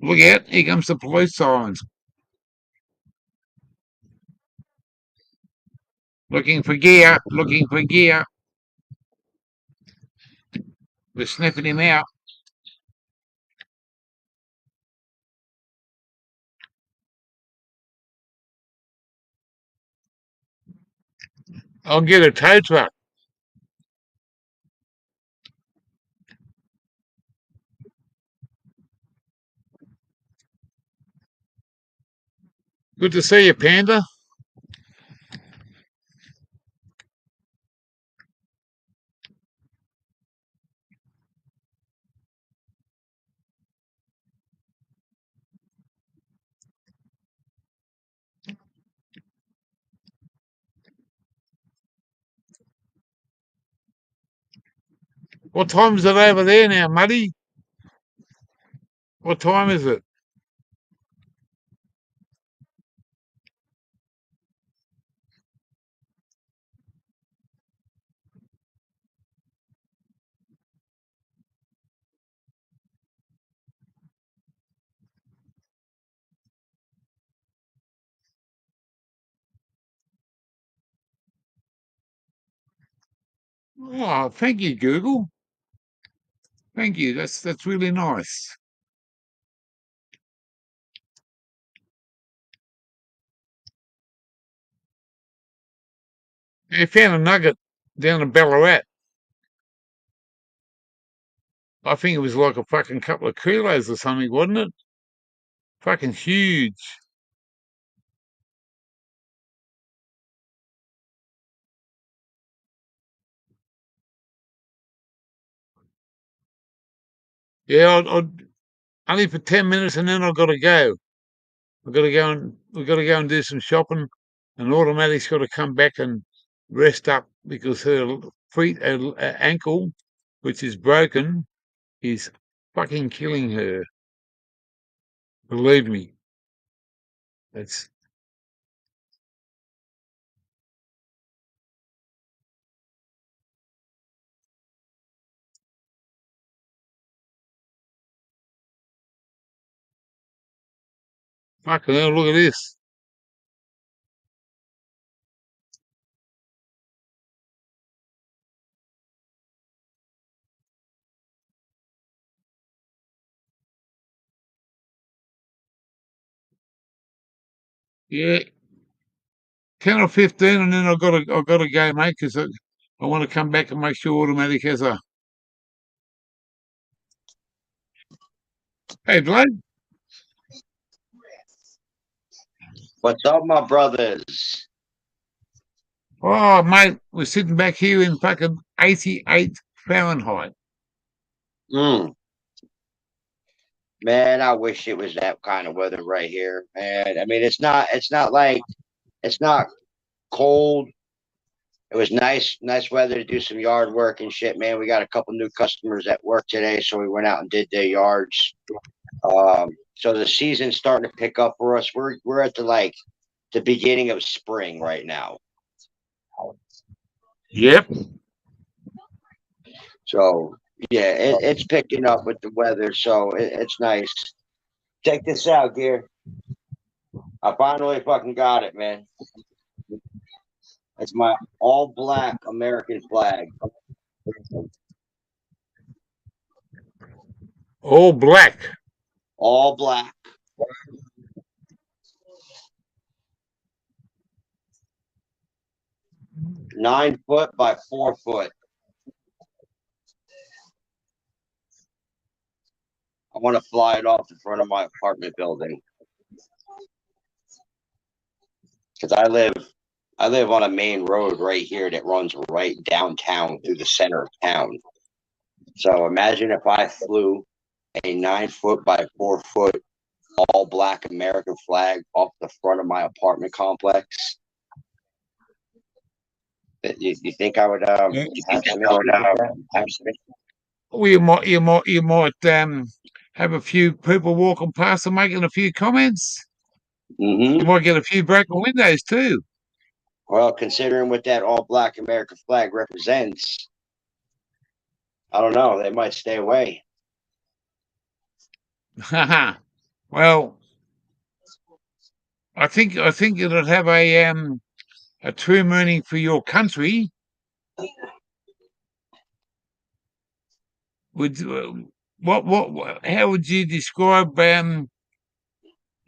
Look out, here comes the police sirens. Looking for gear, looking for gear. We're sniffing him out. I'll get a tow truck. Good to see you, Panda. What time is it over there now, Muddy? What time is it? Oh, thank you, Google. Thank you. That's really nice. I found a nugget down in Ballarat. I think it was like a fucking couple of kilos or something, wasn't it? Fucking huge. Yeah, I only for 10 minutes and then I've got to go. We've got to go and do some shopping, and Automatic's got to come back and rest up because her ankle, which is broken, is fucking killing her. Believe me, it's fucking hell. Look at this. Yeah, 10 or 15, and then I've got to go, mate, because I want to come back and make sure Automatic has a. Hey, blood. What's up, my brothers? Oh, mate, we're sitting back here in fucking 88 Fahrenheit. Mm, man, I wish it was that kind of weather right here, man. I mean, it's not cold. It was nice weather to do some yard work and shit, man. We got a couple new customers at work today, so we went out and did their yards. So the season's starting to pick up for us. We're at the beginning of spring right now. Yep. So yeah, it's picking up with the weather, so it's nice. Check this out, Gear. I finally fucking got it, man. It's my all black American flag. All black. All black. 9 foot by 4 foot. I want to fly it off the front of my apartment building. Because I live on a main road right here that runs right downtown through the center of town. So imagine if I flew a 9 foot by 4 foot all black American flag off the front of my apartment complex. You think I would Yeah. have some issue with that? Well, you might have a few people walking past and making a few comments. You Mm-hmm. might get a few broken windows too. Well, considering what that all black American flag represents, I don't know. They might stay away. Well, I think it'll have a true meaning for your country. Would how would you describe the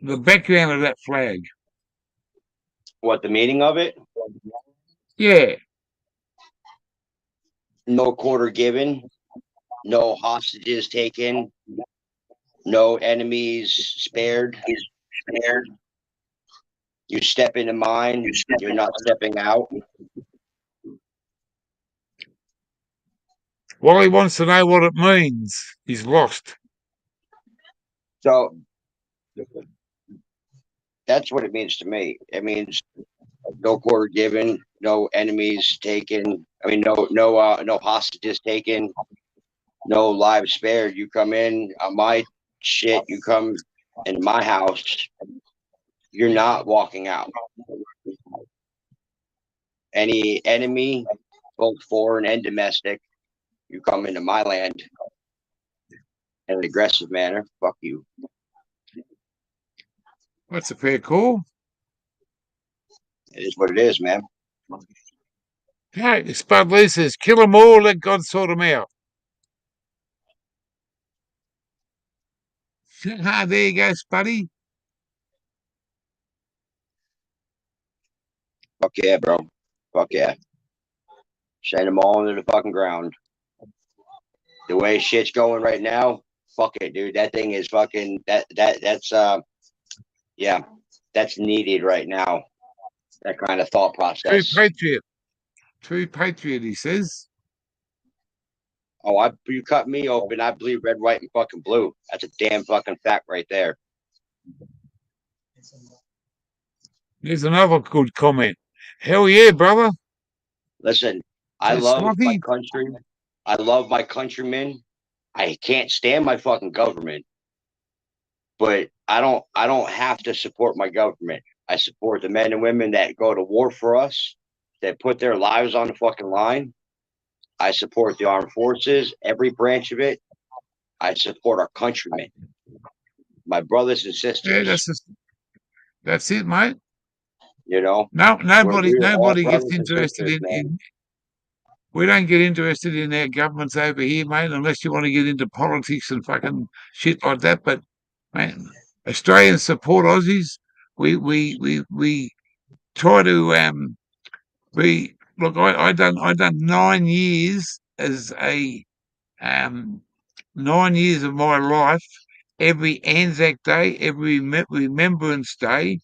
background of that flag? What the meaning of it? Yeah. no quarter given, no hostages taken, no enemies spared. You step into mine, you're not stepping out. Well, he wants to know what it means. He's lost. So that's what it means to me. It means no quarter given, no enemies taken. I mean, no hostages taken, no lives spared. You come in on my shit. You come in my house. You're not walking out. Any enemy, both foreign and domestic, you come into my land in an aggressive manner. Fuck you. That's a fair call. It is what it is, man. Hey, Spud Lee says, kill them all, let God sort them out. There you go, Spuddy. Fuck yeah, bro. Fuck yeah. Send them all into the fucking ground. The way shit's going right now, fuck it, dude. That thing is fucking that's yeah, that's needed right now. That kind of thought True process. patriot. True patriot, he says. Oh, you cut me open, I bleed red, white, and fucking blue. That's a damn fucking fact right there. There's another good comment. Hell yeah, brother. Listen, I So, love my Slothy, country. I love my countrymen. I can't stand my fucking government, but I don't have to support my government. I support the men and women that go to war for us, that put their lives on the fucking line. I support the armed forces, every branch of it. I support our countrymen, my brothers and yeah, sisters. that's it, mate. You know, No, we're all nobody gets brothers and interested sisters, man. we don't get interested in our governments over here, mate, unless you want to get into politics and fucking shit like that. But, man, Australians support Aussies. We try to, look, I done 9 years as a, 9 years of my life, every Anzac Day, every Remembrance Day,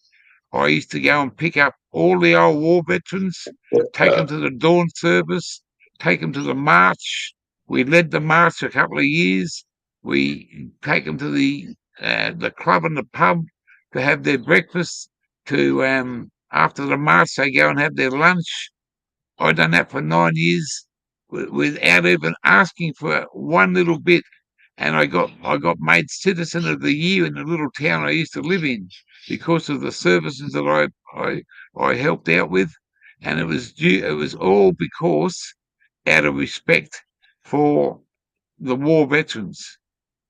I used to go and pick up all the old war veterans, take them to the dawn service, take them to the march. We led the march a couple of years. We take them to the club and the pub to have their breakfast. To after the march, they go and have their lunch. I done that for 9 years without even asking for one little bit, and I got made citizen of the year in the little town I used to live in because of the services that I helped out with, and it was all because out of respect for the war veterans.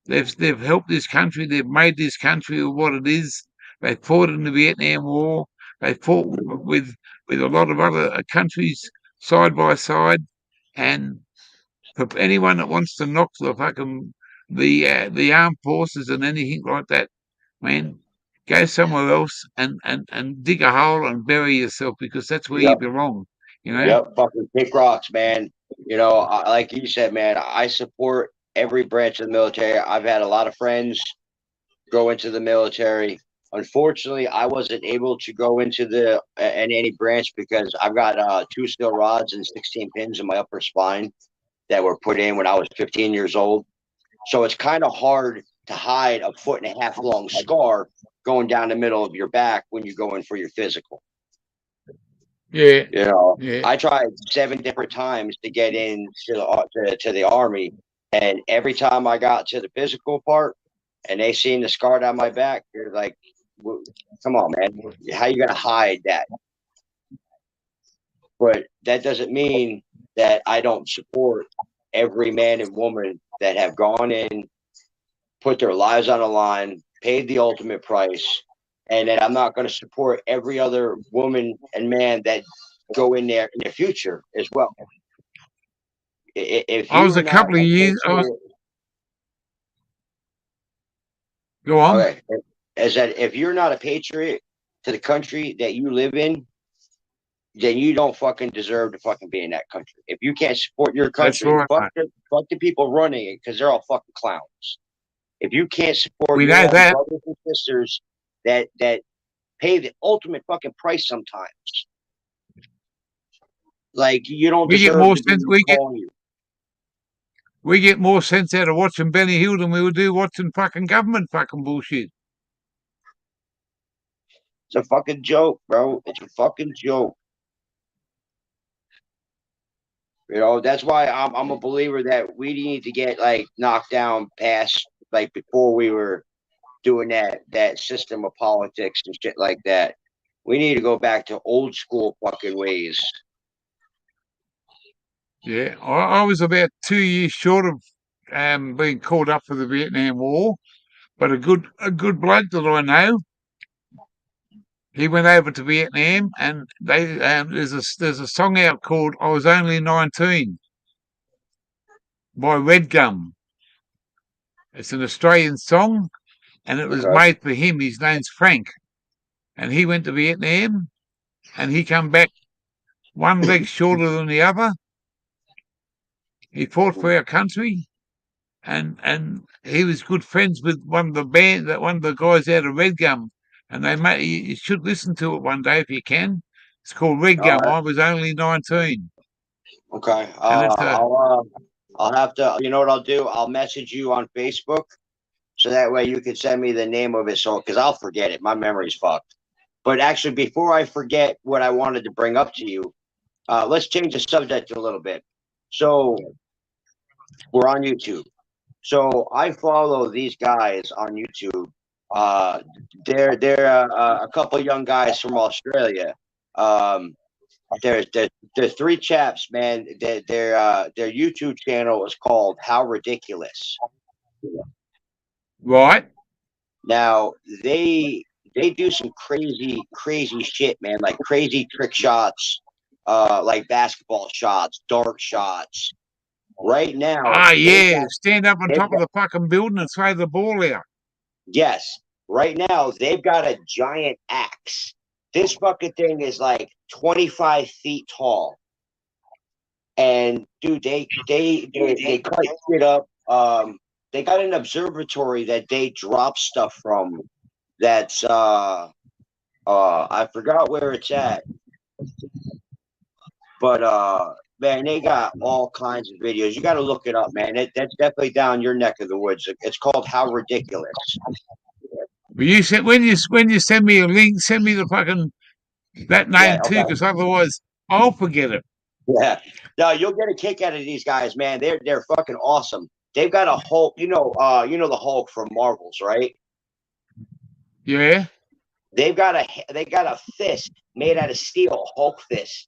They've helped this country. They've made this country what it is. They fought in the Vietnam War. They fought with a lot of other countries side by side. And for anyone that wants to knock the armed forces and anything like that, man, go somewhere else and dig a hole and bury yourself because that's where you Yep, belong. You know. yep. Fucking kick rocks, man. Like you said, man. I support every branch of the military. I've had a lot of friends go into the military. Unfortunately, I wasn't able to go into the in any branch because I've got two steel rods and 16 pins in my upper spine that were put in when I was 15 years old. So it's kind of hard to hide a 1.5 foot long scar going down the middle of your back when you go in for your physical. Yeah. You know, Yeah. I tried 7 different times to get into to the army, and every time I got to the physical part, and they seen the scar down my back, they're like, "Come on, man, how you gonna hide that?" But that doesn't mean that I don't support every man and woman that have gone in, put their lives on the line, paid the ultimate price, and that I'm not going to support every other woman and man that go in there in the future as well. If I you was are a not couple of a years. patriot, Go on. okay, is that if you're not a patriot to the country that you live in, then you don't fucking deserve to fucking be in that country. If you can't support your That's country, right, mate. fuck the people running it because they're all fucking clowns. If you can't support We your know own that. brothers and sisters that pay the ultimate fucking price sometimes, like you don't We get deserve more to be sense. We get calling you. we get more sense out of watching Benny Hill than we would do watching fucking government fucking bullshit. It's a fucking joke, bro. It's a fucking joke. You know, that's why I'm a believer that we need to get like knocked down past like before we were doing that system of politics and shit like that. We need to go back to old school fucking ways. Yeah, I was about 2 years short of being called up for the Vietnam War, but a good bloke that I know, he went over to Vietnam, and there's a song out called "I Was Only 19" by Red Gum. It's an Australian song, and it was Okay. made for him. His name's Frank, and he went to Vietnam, and he come back one leg shorter than the other. He fought for our country, and he was good friends with one of the guys out of Red Gum, and they made you should listen to it one day if you can. It's called Red All Gum. right. I was only 19, Okay. and it's a I'll have to. You know what I'll do? I'll message you on Facebook so that way you can send me the name of it. So because I'll forget it. My memory's fucked. But actually, before I forget what I wanted to bring up to you, let's change the subject a little bit. So we're on YouTube. So I follow these guys on YouTube. Uh, they're a couple young guys from Australia. Um, there's three chaps, man. Their YouTube channel is called How Ridiculous. right. Now they do some crazy shit, man. Like crazy trick shots, like basketball shots, dart shots. Right now Ah, they've yeah, got stand up on they've top of got the fucking building and throw the ball out. yes. Right now they've got a giant axe. This fucking thing is like 25 feet tall. And dude, they cut shit up. They got an observatory that they drop stuff from. That's I forgot where it's at, but man, they got all kinds of videos. You got to look it up, man. That's definitely down your neck of the woods. It's called How Ridiculous. But you said when you send me a link, send me the fucking that Yeah, name too, okay. because otherwise I'll forget it. Yeah. No, you'll get a kick out of these guys, man. They're fucking awesome. They've got a Hulk, you know the Hulk from Marvels, right? Yeah. They got a fist made out of steel, Hulk fist,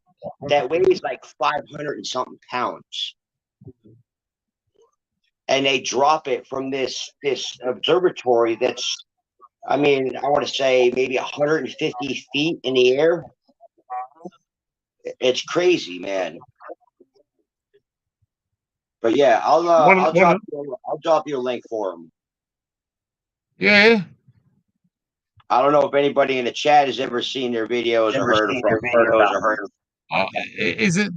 that weighs like 500 and something pounds. And they drop it from this observatory that's, I mean, I want to say maybe 150 feet in the air. It's crazy, man. But yeah, What? I'll drop you a link for them. Yeah. I don't know if anybody in the chat has ever seen their videos or heard about them. Is it?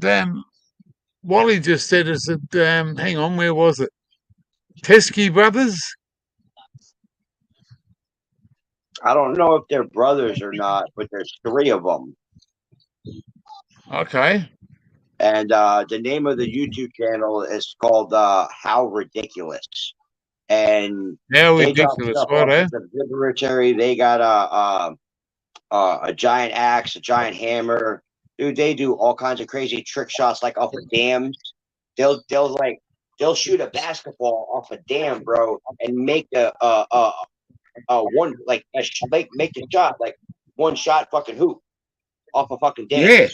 Wally just said. Is it? Hang on. Where was it? Teskey Brothers. I don't know if they're brothers or not, but there's three of them. Okay. And the name of the YouTube channel is called How Ridiculous. And How they drop ridiculous, stuff off right? at the observatory. They got a giant axe, a giant hammer. Dude, they do all kinds of crazy trick shots like off of dams. They'll shoot a basketball off a dam, bro, and make one make the shot like one shot fucking hoop off a fucking dam. Yeah.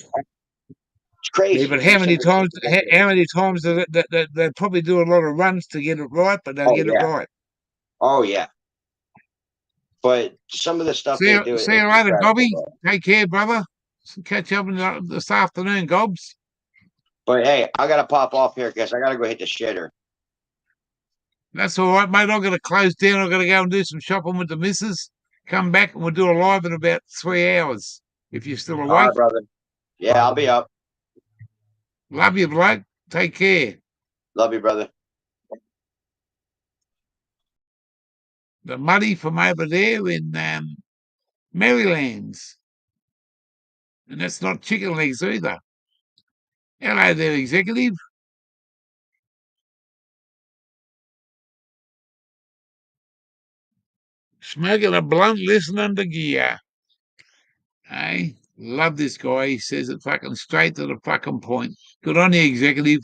It's Yeah, crazy, but dude. Some of the shit that they do. how many times they probably do a lot of runs to get it right, but they'll Oh get it yeah, right. oh yeah. But some of the stuff they do See is you later, incredible, Gobby. bro. Take care, brother. Catch up this afternoon, Gobs. But hey, I gotta pop off here because I gotta go hit the shitter. That's all right, mate. I've got to close down. I've got to go and do some shopping with the missus. Come back and we'll do a live in about 3 hours if you're still All right, awake. brother. Yeah, I'll be up. Love you, bloke. Take care. Love you, brother. The Muddy from over there in Marylands. And that's not chicken legs either. Hello there, executive. Smoking a blunt, listening to gear. Hey, love this guy. He says it fucking straight to the fucking point. Good on you, executive.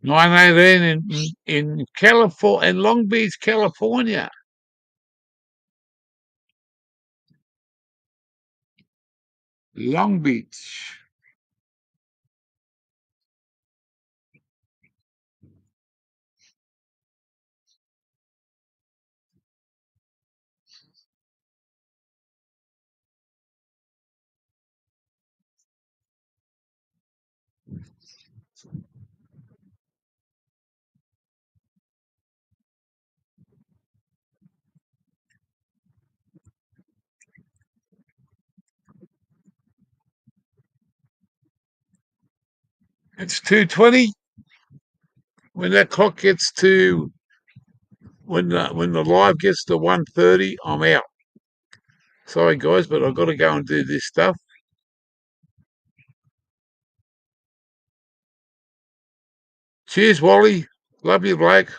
Nine eighteen in California, in Long Beach, California. Long Beach. It's 2:20. When that clock gets to when the live gets to 1:30, I'm out. Sorry guys, but I've got to go and do this stuff. Cheers, Wally. Love you, Blake.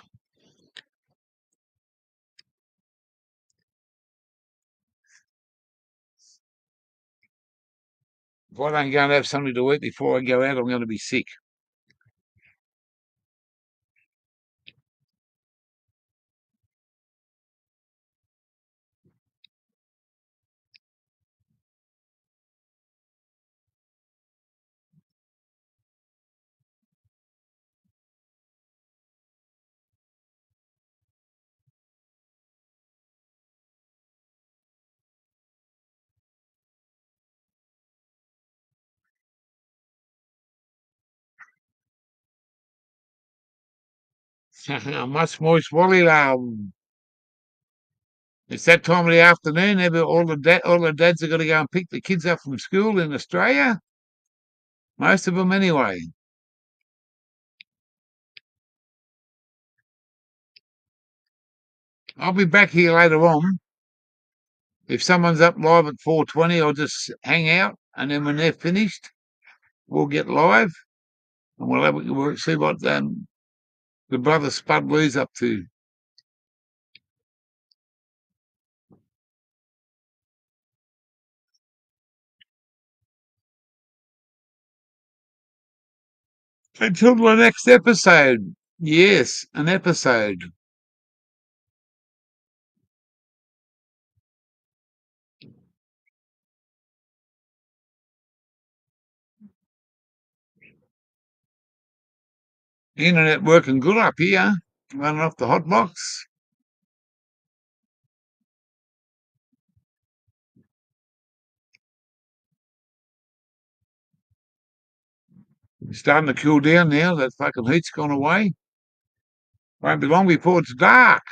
If I don't go and have something to eat before I go out, I'm going to be sick. Much moist Wally. It's that time of the afternoon. All the dads are going to go and pick the kids up from school in Australia. Most of them, anyway. I'll be back here later on. If someone's up live at 4:20, I'll just hang out, and then when they're finished, we'll get live, and we'll see what the brother Spud Blue's up to. Until the next episode. Yes, an episode. Internet working good up here. Running off the hot box. It's starting to cool down now. That fucking heat's gone away. Won't be long before it's dark.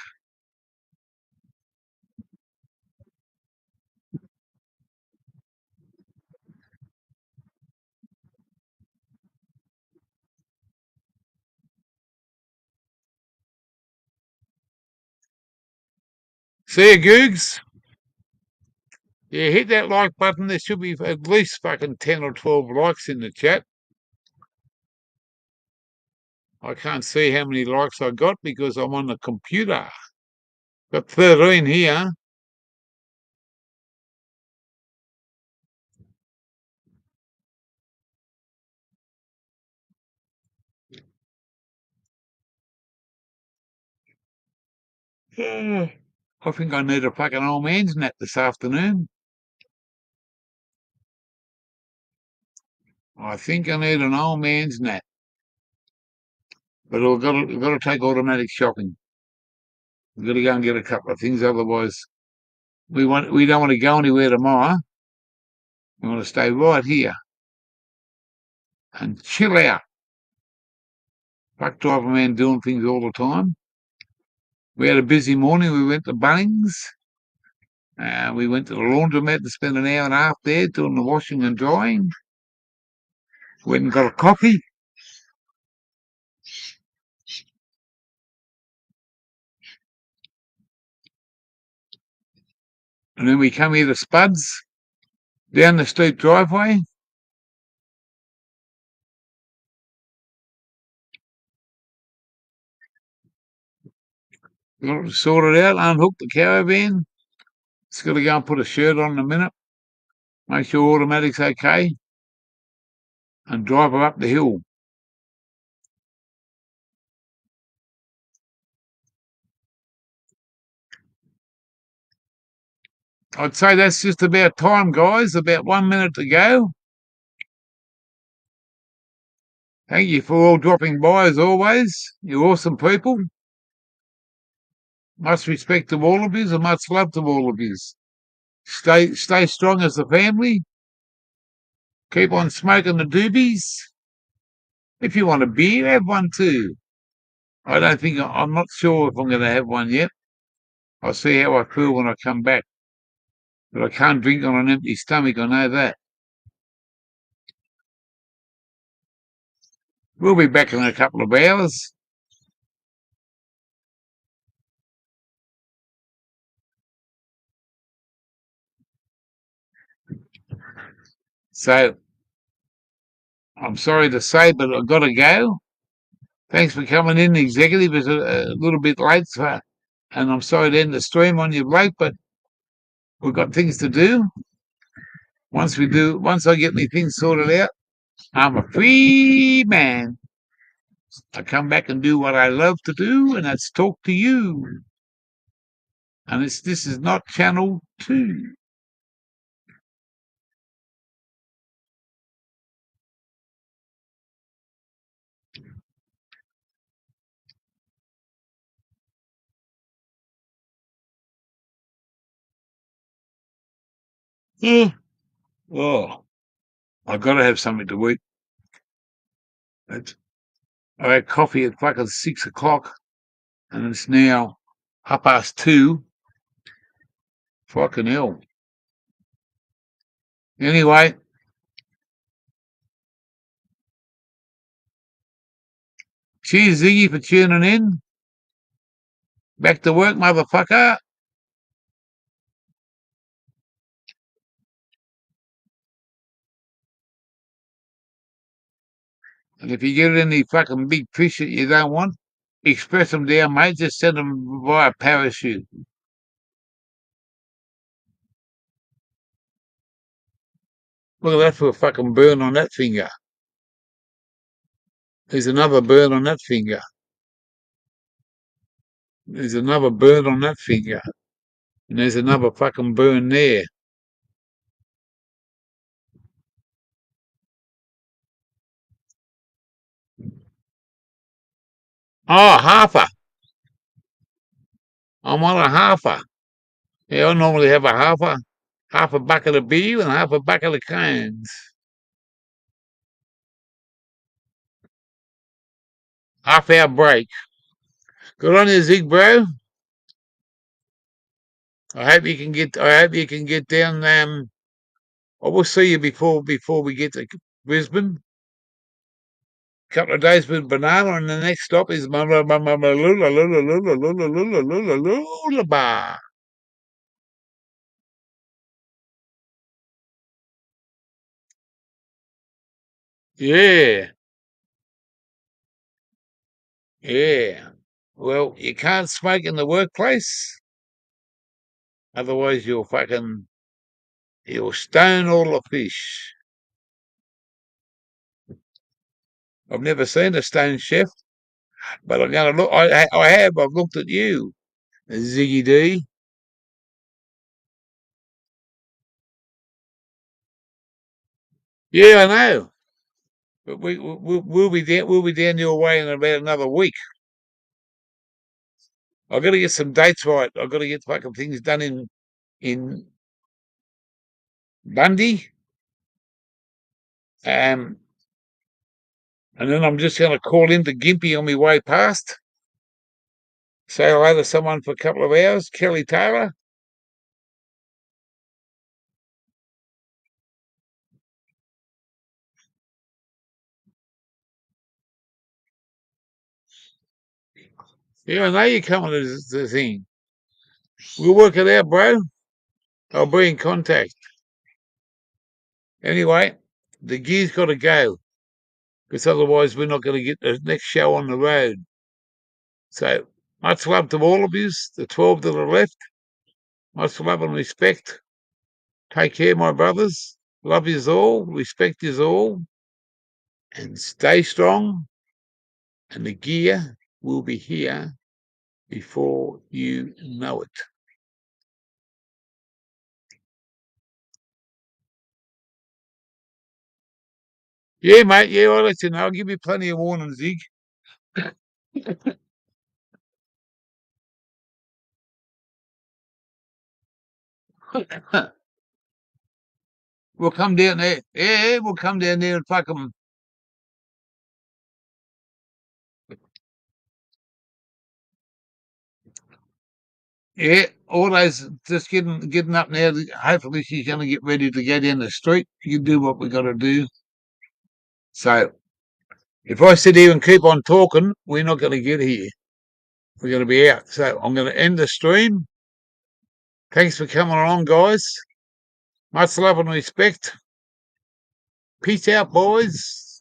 See you, Googs. Yeah, hit that like button. There should be at least fucking 10 or 12 likes in the chat. I can't see how many likes I got because I'm on the computer. Got 13 here. I think I need a fucking old man's nap this afternoon. I think I need an old man's nap. But we've got to take automatic shopping. We've got to go and get a couple of things, otherwise we don't want to go anywhere tomorrow. We want to stay right here and chill out. Truck driver man doing things all the time. We had a busy morning. We went to Bunnings. We went to the laundromat to spend an hour and a half there doing the washing and drying. Went and got a coffee. And then we come here to Spuds, down the steep driveway. Got it sorted out, unhooked the caravan. Just got to go and put a shirt on in a minute. Make sure automatic's okay. And drive her up the hill. I'd say that's just about time, guys. About 1 minute to go. Thank you for all dropping by as always. You awesome people. Much respect to all of you and much love to all of you. Stay strong as a family. Keep on smoking the doobies. If you want a beer, have one too. I'm not sure if I'm going to have one yet. I'll see how I feel when I come back. But I can't drink on an empty stomach, I know that. We'll be back in a couple of hours. So, I'm sorry to say, but I've got to go. Thanks for coming in. The executive is a little bit late, and I'm sorry to end the stream on you, Blake, but we've got things to do. Once I get my things sorted out, I'm a free man. I come back and do what I love to do, and that's talk to you. And this is not Channel 2. Yeah. Oh, I've got to have something to eat. I had coffee at fucking 6 o'clock, and it's now 2:30. Fucking hell. Anyway, cheers, Ziggy, for tuning in. Back to work, motherfucker. And if you get any fucking big fish that you don't want, express them down, mate. Just send them via parachute. Look at that for a fucking burn on that finger. There's another burn on that finger. There's another burn on that finger. And there's another fucking burn there. Oh, halfer. I'm on a halfer. Yeah, I normally have a half a bucket of beer and half a bucket of cans. Half-hour break. Good on you, Zig, bro. I hope you can get down. I will see you before we get to Brisbane. Couple of days with Banana, and the next stop is Bar. Yeah, yeah. Well, you can't smoke in the workplace, otherwise you'll stone all the fish. I've never seen a stone chef, but I'm gonna look. I have. I've looked at you, Ziggy D. Yeah, I know. But we'll be down. We'll be down your way in about another week. I've got to get some dates right. I've got to get fucking things done in Bundy. And then I'm just going to call into Gympie on my way past. Say hello to someone for a couple of hours. Kelly Taylor. Yeah, I know you're coming to the thing. We'll work it out, bro. I'll be in contact. Anyway, the gear's got to go, because otherwise we're not going to get the next show on the road. So, much love to all of you, the 12 that are left. Much love and respect. Take care, my brothers. Love yous all, respect yous all, and stay strong. And the gear will be here before you know it. Yeah, mate. Yeah, I'll let you know. I'll give you plenty of warning, Zig. We'll come down there. Yeah, we'll come down there and fuck them. Yeah, all those just getting up now. Hopefully, she's going to get ready to go down the street. You do what we got to do. So, if I sit here and keep on talking, we're not going to get here. We're going to be out. So, I'm going to end the stream. Thanks for coming along, guys. Much love and respect. Peace out, boys.